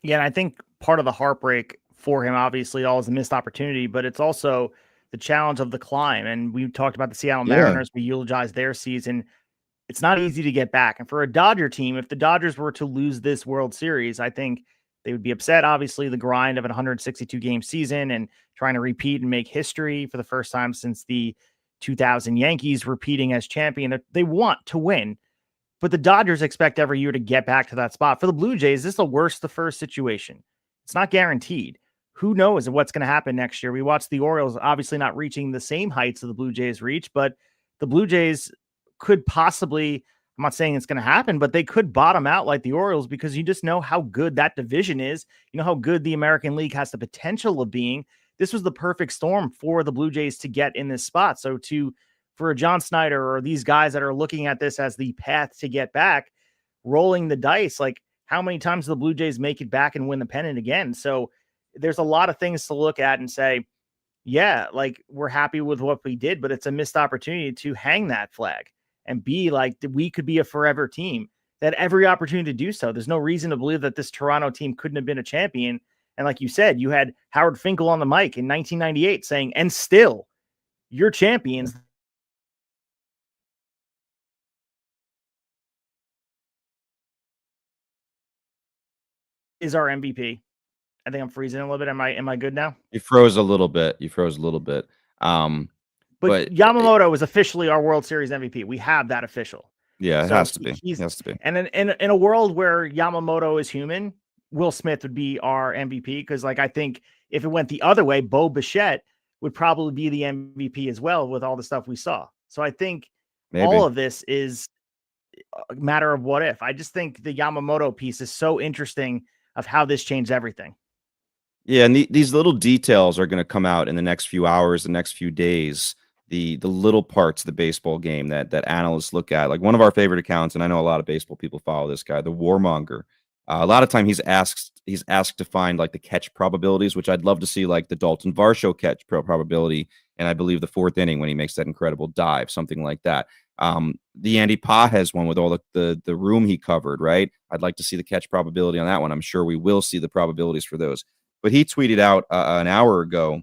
Yeah, and I think part of the heartbreak for him, obviously, all is a missed opportunity, but it's also the challenge of the climb. And we talked about the Seattle Mariners. We eulogized their season. It's not easy to get back. And for a Dodger team, if the Dodgers were to lose this World Series, I think they would be upset. Obviously, the grind of an 162-game season and trying to repeat and make history for the first time since the 2000 Yankees repeating as champion. They want to win, but the Dodgers expect every year to get back to that spot. For the Blue Jays, this is a worse the first situation. It's not guaranteed. Who knows what's going to happen next year? We watched the Orioles obviously not reaching the same heights of the Blue Jays reach, but the Blue Jays could possibly, I'm not saying it's going to happen, but they could bottom out like the Orioles because you just know how good that division is. You know how good the American League has the potential of being. This was the perfect storm for the Blue Jays to get in this spot. So for a John Snyder or these guys that are looking at this as the path to get back, rolling the dice, like how many times do the Blue Jays make it back and win the pennant again? So there's a lot of things to look at and say, yeah, like we're happy with what we did, but it's a missed opportunity to hang that flag and be like, we could be a forever team that every opportunity to do so. There's no reason to believe that this Toronto team couldn't have been a champion. And like you said, you had Howard Finkel on the mic in 1998 saying, and still you're champions. Is our MVP. I think I'm freezing a little bit. Am I good now? You froze a little bit. But Yamamoto is officially our World Series MVP. We have that official. Yeah, it has to be. It has to be. And in a world where Yamamoto is human, Will Smith would be our MVP because, like, I think if it went the other way, Bo Bichette would probably be the MVP as well with all the stuff we saw. So I think all of this is a matter of what if. I just think the Yamamoto piece is so interesting of how this changed everything. Yeah, and these little details are going to come out in the next few hours, the next few days. The little parts of the baseball game that analysts look at. Like one of our favorite accounts, and I know a lot of baseball people follow this guy, the Warmonger. A lot of time he's asked to find like the catch probabilities, which I'd love to see, like the Dalton Varsho catch probability, and I believe the fourth inning when he makes that incredible dive, something like that. The Andy Pajes one with all the room he covered, right? I'd like to see the catch probability on that one. I'm sure we will see the probabilities for those. But he tweeted out an hour ago.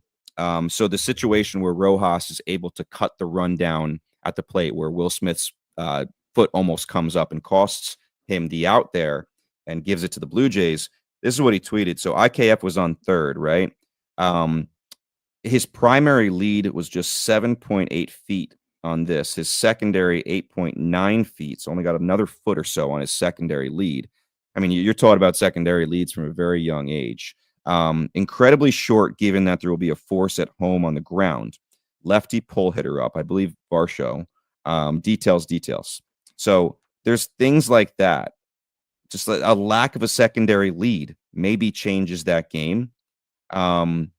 So the situation where Rojas is able to cut the run down at the plate where Will Smith's foot almost comes up and costs him the out there and gives it to the Blue Jays. This is what he tweeted. So IKF was on third, right? His primary lead was just 7.8 feet on this. His secondary, 8.9 feet. So only got another foot or so on his secondary lead. I mean, you're taught about secondary leads from a very young age. Incredibly short, given that there will be a force at home on the ground. Lefty pull hitter up, I believe Varsho. Details. So there's things like that. Just a lack of a secondary lead maybe changes that game. And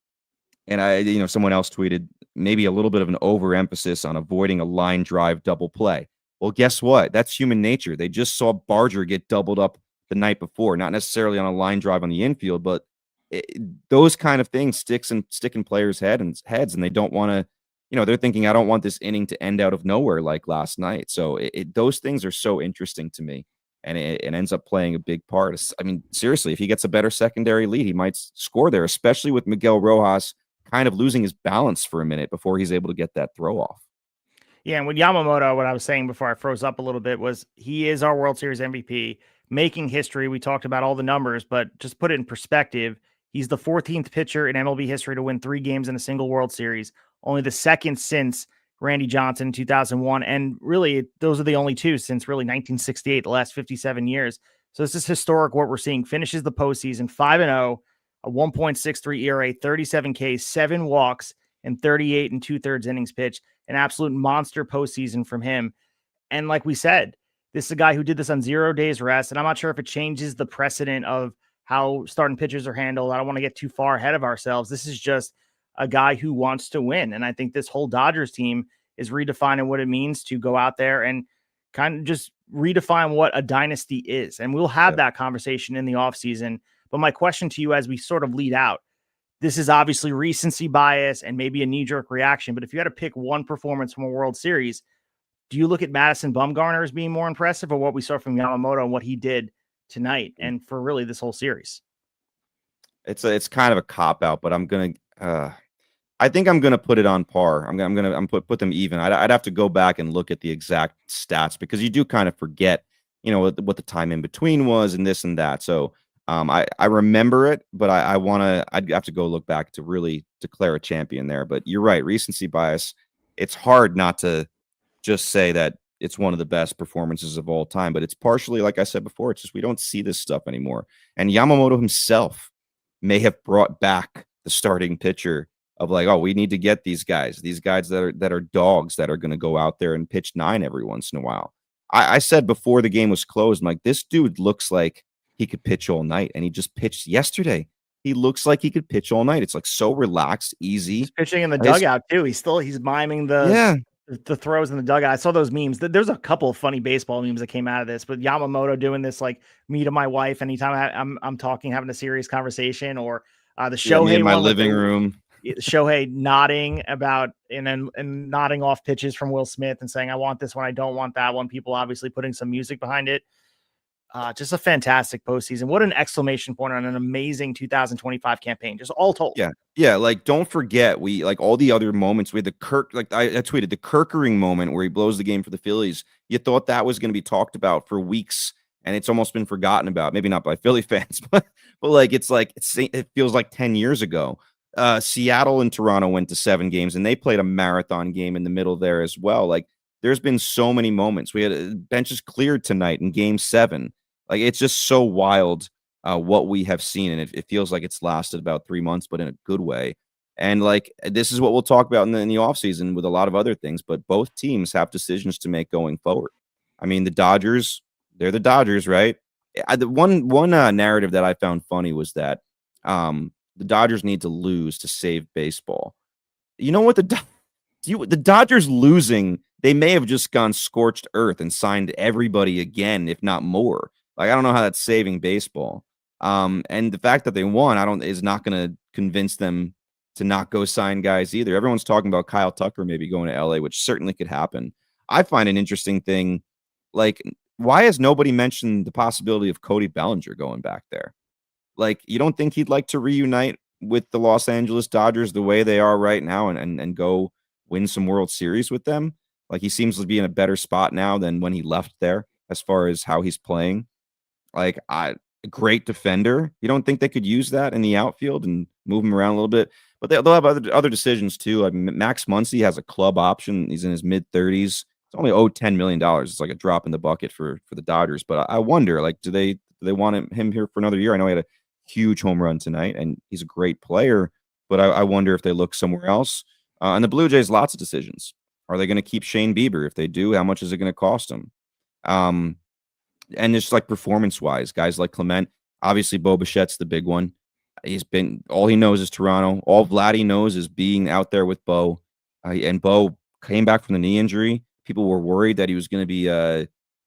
someone else tweeted maybe a little bit of an overemphasis on avoiding a line drive double play. Well, guess what? That's human nature. They just saw Barger get doubled up the night before, not necessarily on a line drive on the infield, but those kind of things stick in players' heads, and they don't want to, they're thinking, I don't want this inning to end out of nowhere like last night. So those things are so interesting to me, and it ends up playing a big part. I mean, seriously, if he gets a better secondary lead, he might score there, especially with Miguel Rojas kind of losing his balance for a minute before he's able to get that throw off. Yeah, and with Yamamoto, what I was saying before I froze up a little bit was he is our World Series MVP, making history. We talked about all the numbers, but just put it in perspective. He's the 14th pitcher in MLB history to win 3 games in a single World Series, only the second since Randy Johnson in 2001. And really, those are the only 2 since really 1968, the last 57 years. So this is historic what we're seeing. Finishes the postseason 5-0, a 1.63 ERA, 37 Ks, 7 walks, and 38 2/3 innings pitched. An absolute monster postseason from him. And like we said, this is a guy who did this on 0 days rest. And I'm not sure if it changes the precedent of how starting pitchers are handled. I don't want to get too far ahead of ourselves. This is just a guy who wants to win. And I think this whole Dodgers team is redefining what it means to go out there and kind of just redefine what a dynasty is. And we'll have that conversation in the offseason. But my question to you as we sort of lead out, this is obviously recency bias and maybe a knee-jerk reaction, but if you had to pick one performance from a World Series, do you look at Madison Bumgarner as being more impressive, or what we saw from Yamamoto and what he did tonight and for really this whole series? It's kind of a cop-out, but I think I'm gonna put it on par. I'm gonna put them even. I'd have to go back and look at the exact stats, because you do kind of forget, what the time in between was and this and that. So I remember it, but I'd have to go look back to really declare a champion there. But you're right, recency bias. It's hard not to just say that it's one of the best performances of all time, but it's partially, like I said before, it's just we don't see this stuff anymore. And Yamamoto himself may have brought back the starting pitcher of like, oh, we need to get these guys that are dogs that are going to go out there and pitch 9 every once in a while. I said before the game was closed, I'm like, this dude looks like he could pitch all night, and he just pitched yesterday. He looks like he could pitch all night. It's like so relaxed, easy. He's pitching in the dugout too. He's miming the throws in the dugout. I saw those memes. There's a couple of funny baseball memes that came out of this, but Yamamoto doing this like me to my wife anytime I'm talking, having a serious conversation, or the Shohei in my living room. Shohei nodding about and nodding off pitches from Will Smith and saying, I want this one, I don't want that one. People obviously putting some music behind it. Just a fantastic postseason. What an exclamation point on an amazing 2025 campaign, just all told. Yeah. Like, don't forget, we like all the other moments. We had the Kirk, like I tweeted the Kirkering moment where he blows the game for the Phillies. You thought that was going to be talked about for weeks, and it's almost been forgotten about. Maybe not by Philly fans, but like it feels like 10 years ago. Seattle and Toronto went to 7 games, and they played a marathon game in the middle there as well. Like, there's been so many moments. We had benches cleared tonight in Game 7. Like, it's just so wild what we have seen, and it feels like it's lasted about 3 months, but in a good way. And like, this is what we'll talk about in the offseason with a lot of other things, but both teams have decisions to make going forward. I mean, the Dodgers, they're the Dodgers, right? The one narrative that I found funny was that the Dodgers need to lose to save baseball. You know what? The Dodgers losing, they may have just gone scorched earth and signed everybody again, if not more. Like, I don't know how that's saving baseball. And the fact that they won, is not going to convince them to not go sign guys either. Everyone's talking about Kyle Tucker maybe going to LA, which certainly could happen. I find an interesting thing, like, why has nobody mentioned the possibility of Cody Bellinger going back there? Like, you don't think he'd like to reunite with the Los Angeles Dodgers the way they are right now and go win some World Series with them? Like, he seems to be in a better spot now than when he left there as far as how he's playing. Like, a great defender. You don't think they could use that in the outfield and move him around a little bit? But they'll have other decisions too. I mean, Max Muncy has a club option. He's in his mid-30s. It's only owed $10 million. It's like a drop in the bucket for the Dodgers. But I wonder, like, do they Do they want him here for another year? I know he had a huge home run tonight, and he's a great player, but I wonder if they look somewhere else. And the Blue Jays, lots of decisions. Are they going to keep Shane Bieber? If they do, how much is it going to cost them? And just like performance-wise, guys like Clement, obviously Bo Bichette's the big one. All he knows is Toronto. All Vladdy knows is being out there with Bo. And Bo came back from the knee injury. People were worried that he was going to be,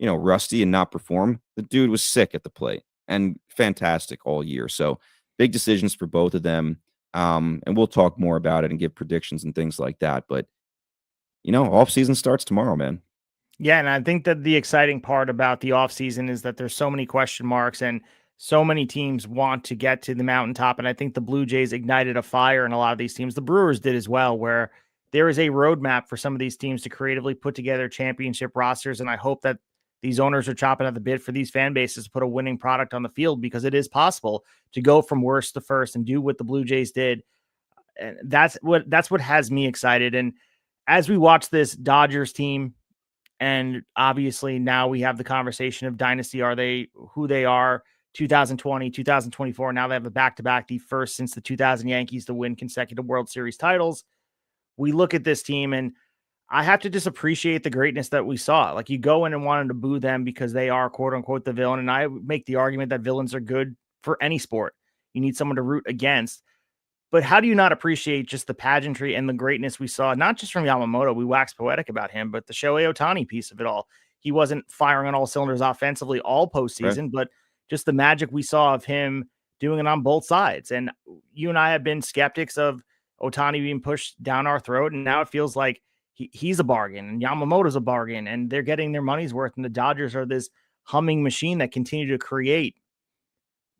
rusty and not perform. The dude was sick at the plate and fantastic all year. So big decisions for both of them. And we'll talk more about it and give predictions and things like that. But, off season starts tomorrow, man. Yeah, and I think that the exciting part about the offseason is that there's so many question marks and so many teams want to get to the mountaintop. And I think the Blue Jays ignited a fire in a lot of these teams. The Brewers did as well, where there is a roadmap for some of these teams to creatively put together championship rosters. And I hope that these owners are chopping at the bit for these fan bases to put a winning product on the field, because it is possible to go from worst to first and do what the Blue Jays did. And that's what has me excited. And as we watch this Dodgers team, and obviously now we have the conversation of dynasty. Are they who they are? 2020, 2024. Now they have a back-to-back, the first since the 2000 Yankees to win consecutive World Series titles. We look at this team and I have to just appreciate the greatness that we saw. Like, you go in and wanted to boo them because they are quote unquote the villain. And I make the argument that villains are good for any sport. You need someone to root against. But how do you not appreciate just the pageantry and the greatness we saw, not just from Yamamoto? We waxed poetic about him, but the Shohei Ohtani piece of it all. He wasn't firing on all cylinders offensively all postseason, right, but just the magic we saw of him doing it on both sides. And you and I have been skeptics of Ohtani being pushed down our throat, and now it feels like he's a bargain and Yamamoto's a bargain, and they're getting their money's worth. And the Dodgers are this humming machine that continue to create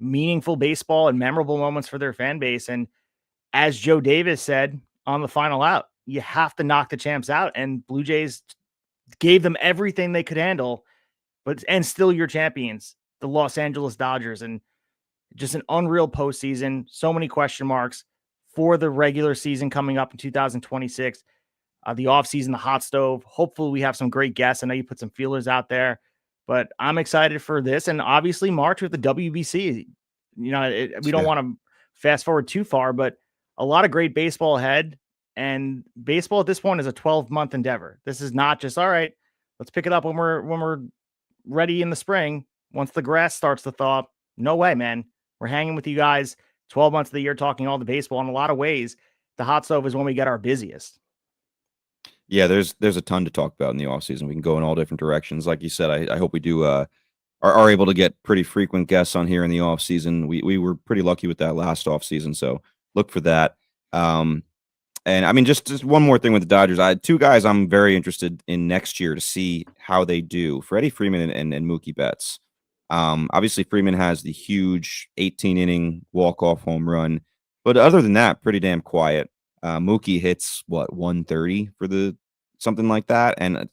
meaningful baseball and memorable moments for their fan base. And as Joe Davis said on the final out, you have to knock the champs out. And Blue Jays gave them everything they could handle, and still your champions, the Los Angeles Dodgers. And just an unreal postseason. So many question marks for the regular season coming up in 2026. The offseason, the hot stove. Hopefully we have some great guests. I know you put some feelers out there, but I'm excited for this. And obviously March with the WBC. We don't want to fast forward too far, but a lot of great baseball ahead, and baseball at this point is a 12-month endeavor. This is not just, all right, let's pick it up when we're ready in the spring. Once the grass starts to thaw, no way, man. We're hanging with you guys 12 months of the year, talking all the baseball. In a lot of ways, the hot stove is when we get our busiest. Yeah, there's a ton to talk about in the offseason. We can go in all different directions. Like you said, I hope we do are able to get pretty frequent guests on here in the offseason. We were pretty lucky with that last offseason, so look for that. And I mean, just one more thing with the Dodgers. Two guys I'm very interested in next year to see how they do. Freddie Freeman and Mookie Betts. Obviously, Freeman has the huge 18-inning walk-off home run. But other than that, pretty damn quiet. Mookie hits, 130 for something like that, and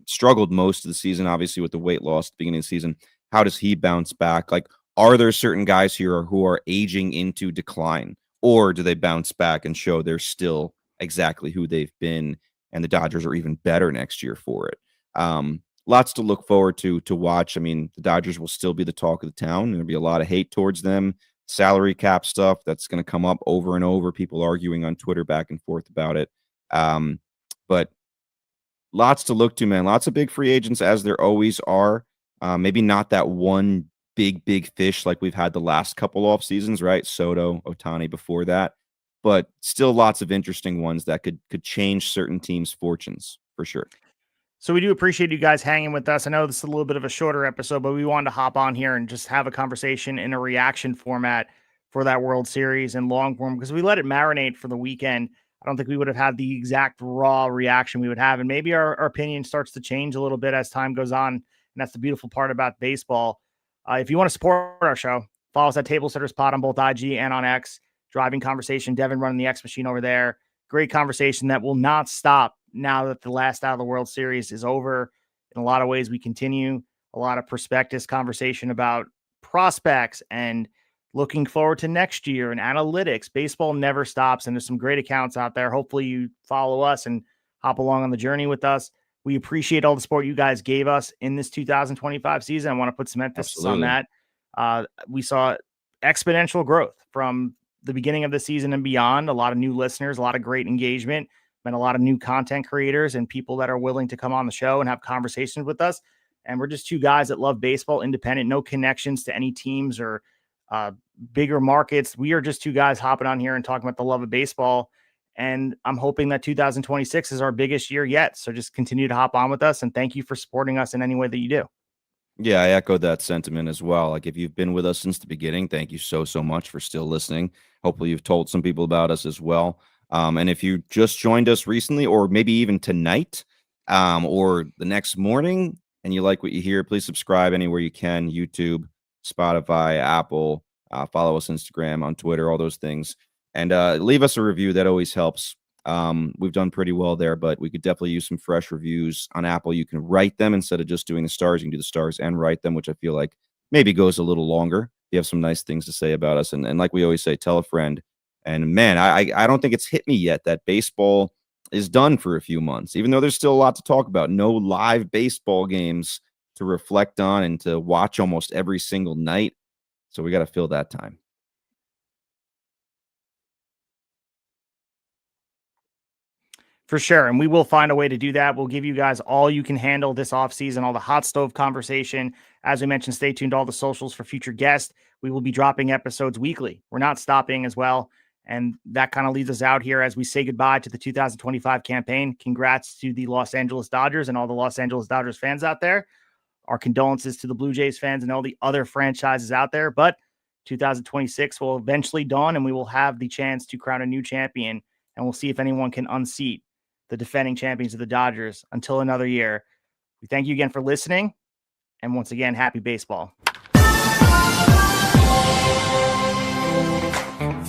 struggled most of the season, obviously, with the weight loss at the beginning of the season. How does he bounce back? Like, are there certain guys here who are aging into decline? Or do they bounce back and show they're still exactly who they've been, and the Dodgers are even better next year for it? Lots to look forward to watch. I mean, the Dodgers will still be the talk of the town. There'll be a lot of hate towards them. Salary cap stuff that's going to come up over and over. People arguing on Twitter back and forth about it. But lots to look to, man. Lots of big free agents, as there always are. Maybe not that one big fish like we've had the last couple off seasons, right? Soto, Ohtani before that, but still lots of interesting ones that could change certain teams' fortunes for sure. So we do appreciate you guys hanging with us. I know this is a little bit of a shorter episode, but we wanted to hop on here and just have a conversation in a reaction format for that World Series and long form, because we let it marinate for the weekend. I don't think we would have had the exact raw reaction we would have. And maybe our opinion starts to change a little bit as time goes on. And that's the beautiful part about baseball. If you want to support our show, follow us at Table Setters Pod on both IG and on X. Driving conversation. Devin running the X machine over there. Great conversation that will not stop now that the last out of the World Series is over. In a lot of ways, we continue a lot of prospectus conversation about prospects and looking forward to next year and analytics. Baseball never stops, and there's some great accounts out there. Hopefully you follow us and hop along on the journey with us. We appreciate all the support you guys gave us in this 2025 season. I want to put some emphasis on that. We saw exponential growth from the beginning of the season and beyond. A lot of new listeners, a lot of great engagement, and a lot of new content creators and people that are willing to come on the show and have conversations with us. And we're just two guys that love baseball, independent, no connections to any teams or bigger markets. We are just two guys hopping on here and talking about the love of baseball. And I'm hoping that 2026 is our biggest year yet. So just continue to hop on with us. And thank you for supporting us in any way that you do. Yeah, I echo that sentiment as well. Like, if you've been with us since the beginning, thank you so much for still listening. Hopefully you've told some people about us as well. And if you just joined us recently, or maybe even tonight, or the next morning, and you like what you hear, please subscribe anywhere you can: YouTube, Spotify, Apple. Follow us on Instagram, on Twitter, all those things. And leave us a review. That always helps. We've done pretty well there, but we could definitely use some fresh reviews. On Apple, you can write them instead of just doing the stars. You can do the stars and write them, which I feel like maybe goes a little longer. You have some nice things to say about us. And like we always say, tell a friend. And man, I don't think it's hit me yet that baseball is done for a few months, even though there's still a lot to talk about. No live baseball games to reflect on and to watch almost every single night. So we got to fill that time. For sure. And we will find a way to do that. We'll give you guys all you can handle this offseason, all the hot stove conversation. As we mentioned, stay tuned to all the socials for future guests. We will be dropping episodes weekly. We're not stopping as well. And that kind of leads us out here as we say goodbye to the 2025 campaign. Congrats to the Los Angeles Dodgers and all the Los Angeles Dodgers fans out there. Our condolences to the Blue Jays fans and all the other franchises out there. But 2026 will eventually dawn, and we will have the chance to crown a new champion. And we'll see if anyone can unseat the defending champions of the Dodgers until another year. We thank you again for listening. And once again, happy baseball.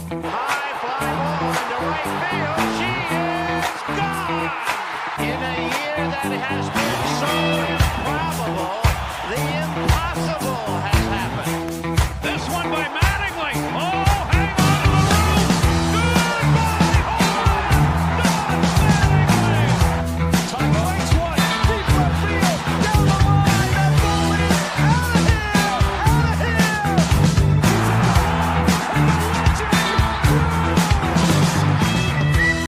High fly ball into right field. She is gone in a year that has been